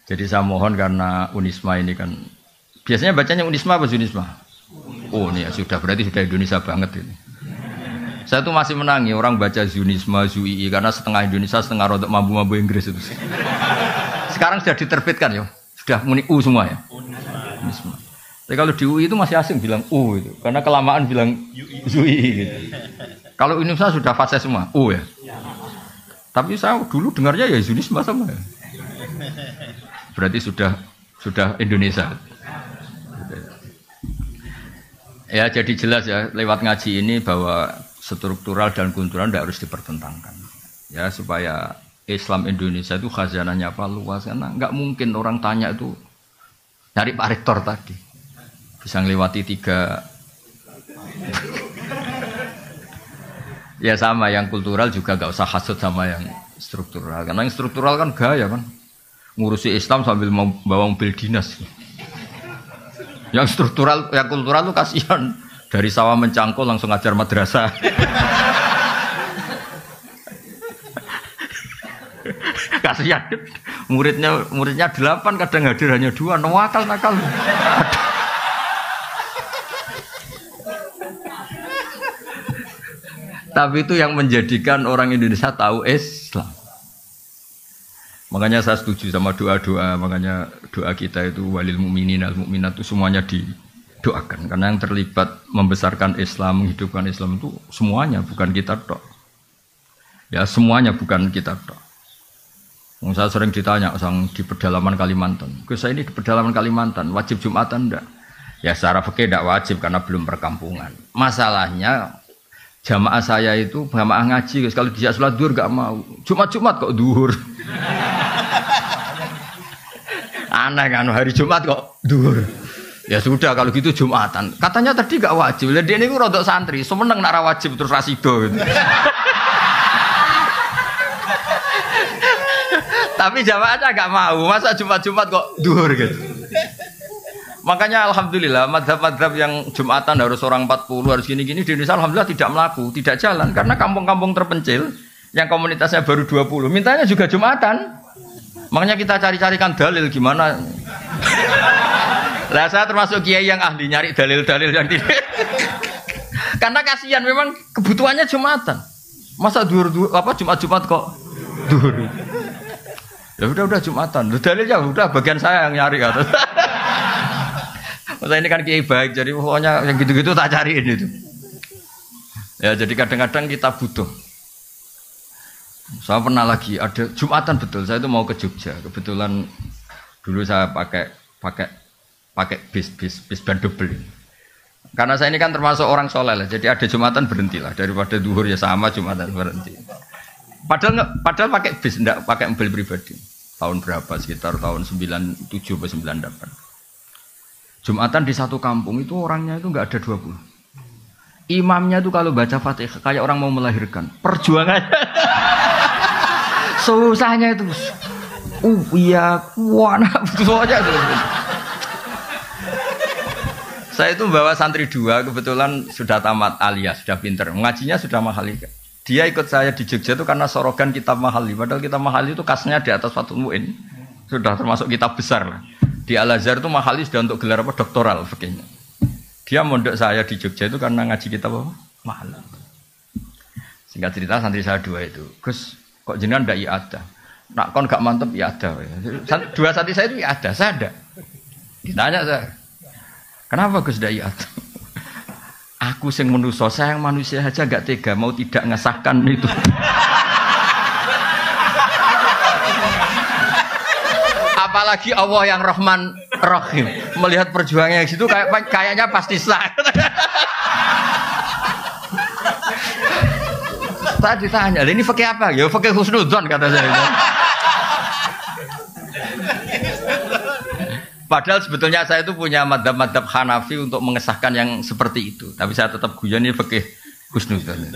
Jadi saya mohon karena Unisma ini kan biasanya bacanya Unisma apa Zunisma? Oh ini ya sudah, berarti sudah Indonesia banget ini. Saya tuh masih menangi orang baca Zunisma, Zui karena setengah Indonesia setengah rodok mampu Inggris itu. Sekarang sudah diterbitkan ya, sudah muni U semua ya. Unisma. Tapi kalau di UI itu masih asing bilang U itu, karena kelamaan bilang Zui gitu. Kalau Indonesia sudah fase semua U ya. Tapi saya dulu dengarnya ya Zunisma sama ya. Berarti sudah Indonesia. Ya jadi jelas ya lewat ngaji ini bahwa struktural dan kultural tidak harus dipertentangkan. Ya supaya Islam Indonesia itu khazanahnya apa luas karena nggak mungkin orang tanya itu dari Pak Rektor tadi bisa melewati 3. Ya sama yang kultural juga nggak usah hasut sama yang struktural karena yang struktural kan gaya kan ngurusi Islam sambil mau bawa mobil dinas. Yang struktural, yang kultural tuh kasihan dari sawah mencangkul langsung ngajar madrasah. Kasihan muridnya 8 kadang hadir hanya 2 nakal. Tapi itu yang menjadikan orang Indonesia tahu Islam. Makanya saya setuju sama doa-doa, makanya doa kita itu walil mu'minin al mu'minat itu semuanya didoakan. Karena yang terlibat membesarkan Islam, menghidupkan Islam itu semuanya, bukan kita tok. Ya semuanya bukan kita tok. Saya sering ditanya di pedalaman Kalimantan. Saya ini di pedalaman Kalimantan, wajib Jumatan enggak? Ya secara fikih enggak wajib karena belum perkampungan. Masalahnya jamaah saya itu jamaah ngaji, kalau dijak sholat duhur enggak mau. Jumat kok duhur. Aneh kan hari Jumat kok duhur. Ya sudah kalau gitu Jumatan. Katanya tadi gak wajib. Lah dia niku rodok santri, semeneng nek ora wajib terus rasido gitu. Tapi jamaahnya gak mau. Masa Jumat kok duhur gitu. Makanya alhamdulillah madhab-madhab yang Jumatan harus orang 40 harus gini-gini di Indonesia alhamdulillah tidak melaku, tidak jalan karena kampung-kampung terpencil yang komunitasnya baru 20 mintanya juga Jumatan. Makanya kita cari-carikan dalil gimana. Lah saya termasuk kiai yang ahli nyari dalil-dalil yang tidak. Karena kasihan memang kebutuhannya Jumatan. Masa Jumat kok duhur. Ya udah Jumatan. Dalilnya udah bagian saya yang nyari kata. Masa ini kan kiai baik jadi pokoknya yang gitu-gitu tak cariin itu. Ya jadi kadang-kadang kita butuh. Saya pernah lagi ada Jumatan betul. Saya itu mau ke Jogja. Kebetulan dulu saya pakai bis ban double. Karena saya ini kan termasuk orang soleh lah, jadi ada Jumatan berhentilah daripada duhur ya sama Jumatan berhenti. Padahal pakai bis, enggak pakai mobil pribadi. Tahun berapa? Sekitar tahun 97 atau 98. Jumatan di satu kampung itu orangnya itu enggak ada 20. Imamnya itu kalau baca Fatihah kayak orang mau melahirkan. Perjuangannya susahnya itu. Iya, kuana betul aja itu. Saya itu bawa santri 2, kebetulan sudah tamat alias, sudah pinter. Mengajinya sudah mahali. Dia ikut saya di Jogja itu karena sorogan kitab mahali. Padahal kitab mahali itu kasnya di atas Fathul Mu'in. Sudah termasuk kitab besar lah. Di Al-Azhar itu mahali sudah untuk gelar apa? Doktoral begini. Dia mondok saya di Jogja itu karena ngaji kitab apa? Mahali. Singkat cerita santri saya 2 itu. Gus, kok jenengan ndak ada? Nak kon gak mantep ya ada. 2 santri saya itu ya ada, saya ada. Ditanya saya. Kenapa Gus Dayat? Aku sing manusia, saya yang manusia aja gak tega mau tidak ngesahkan itu. Apalagi Allah yang Rahman Rahim. Melihat perjuangannya di situ kayaknya pasti sah. Tadi ditanya, ini fakih apa? Ya fakih husnudzon kata saya. Padahal sebetulnya saya itu punya madhab-madhab Hanafi untuk mengesahkan yang seperti itu. Tapi saya tetap guyon ini fikih husnudzon.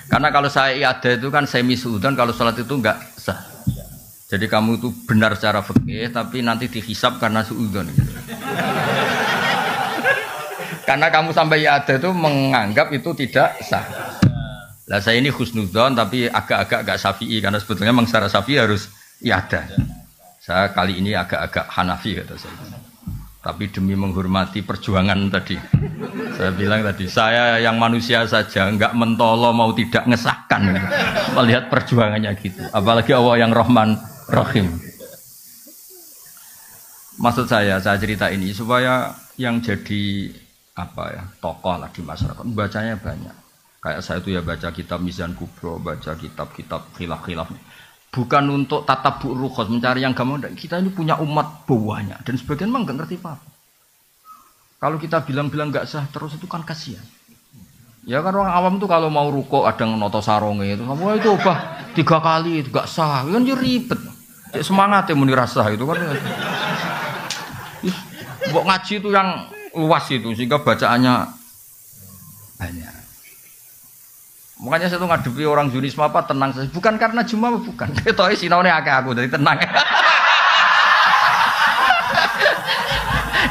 Karena kalau saya iada itu kan semi suudzon, kalau sholat itu enggak sah. Jadi kamu itu benar secara fikih, tapi nanti dihisab karena suudzon. Gitu. Karena kamu sampai iada itu menganggap itu tidak sah. Lah saya ini husnudzon tapi agak-agak enggak syafi'i karena sebetulnya memang secara syafi'i harus iada. Saya kali ini agak-agak Hanafi kata saya. Tapi demi menghormati perjuangan tadi. Saya bilang tadi, saya yang manusia saja enggak mentolo mau tidak ngesahkan melihat perjuangannya gitu. Apalagi Allah yang Rahman Rahim. Maksud saya cerita ini supaya yang jadi apa ya, tokoh lah di masyarakat bacanya banyak. Kayak saya itu ya baca kitab Mizan Kubro, baca kitab-kitab khilaf-khilaf. Bukan untuk tatabuk rukhos mencari yang gampang. Kita ini punya umat banyak dan sebagian memang nggak ngerti apa. Kalau kita bilang-bilang nggak sah terus itu kan kasihan. Ya kan orang awam tuh kalau mau rukuk ada noto saronge itu, wah itu ubah 3 kali itu nggak sah, kan jadi ribet. Cek semangat ya muni rasa itu kan. Mbok ngaji itu yang luas itu sehingga bacaannya banyak. Makanya saya tuh ngadepi orang Junisme apa tenang saja. Bukan karena Jumat, bukan. Ketoknya sinaune akeh aku dari tenang.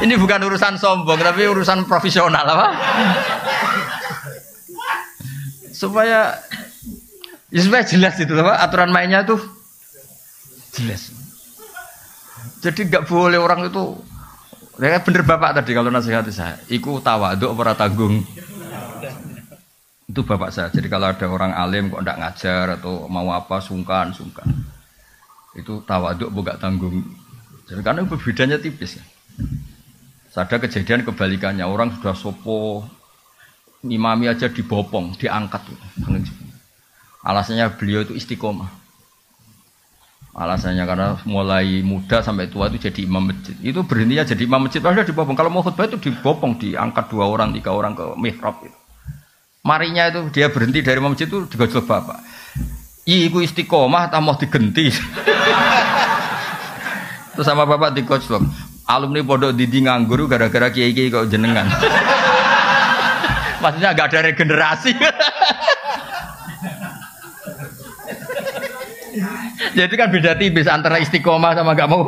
Ini bukan urusan sombong, tapi urusan profesional apa? Supaya jelas itu apa? Aturan mainnya itu jelas. Jadi nggak boleh orang itu. Ya bener bapak tadi kalau nasihati saya. Iku tawaduk ora tanggung. Itu bapak saya. Jadi kalau ada orang alim kok ndak ngajar atau mau apa sungkan. Itu tawaduk bukan tanggung. Jadi karena bedanya tipis ya. Ada kejadian kebalikannya, orang sudah sopo imami aja dibopong, diangkat. Alasannya beliau itu istiqomah. Alasannya karena mulai muda sampai tua itu jadi imam masjid. Itu berhentinya jadi imam masjid, padahal dibopong. Kalau mau khutbah itu dibopong, diangkat 2 orang, 3 orang ke mihrab itu. Marinya itu dia berhenti dari masjid itu digojlok bapak. Iku istiqomah tak mau digenti. Terus sama bapak digojlok. Alumni pondok Didi nganggur gara-gara kiai-kiai kok jenengan. Maksudnya agak ada regenerasi. Jadi kan beda tipis antara istiqomah sama gak mau.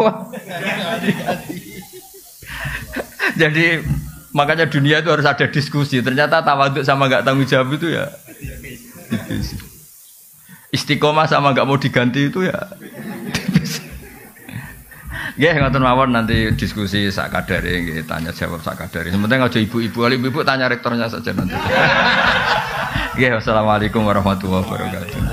Jadi makanya dunia itu harus ada diskusi. Ternyata tawaduk sama gak tanggung jawab itu ya tipis. Istiqomah sama gak mau diganti itu ya tipis. Nggih ngoten mawon nanti diskusi sak kadare nggih tanya jawab sak kadare. Sementing aja ibu-ibu, kalau ibu-ibu tanya rektornya saja nanti. Nggih wassalamualaikum warahmatullahi wabarakatuh.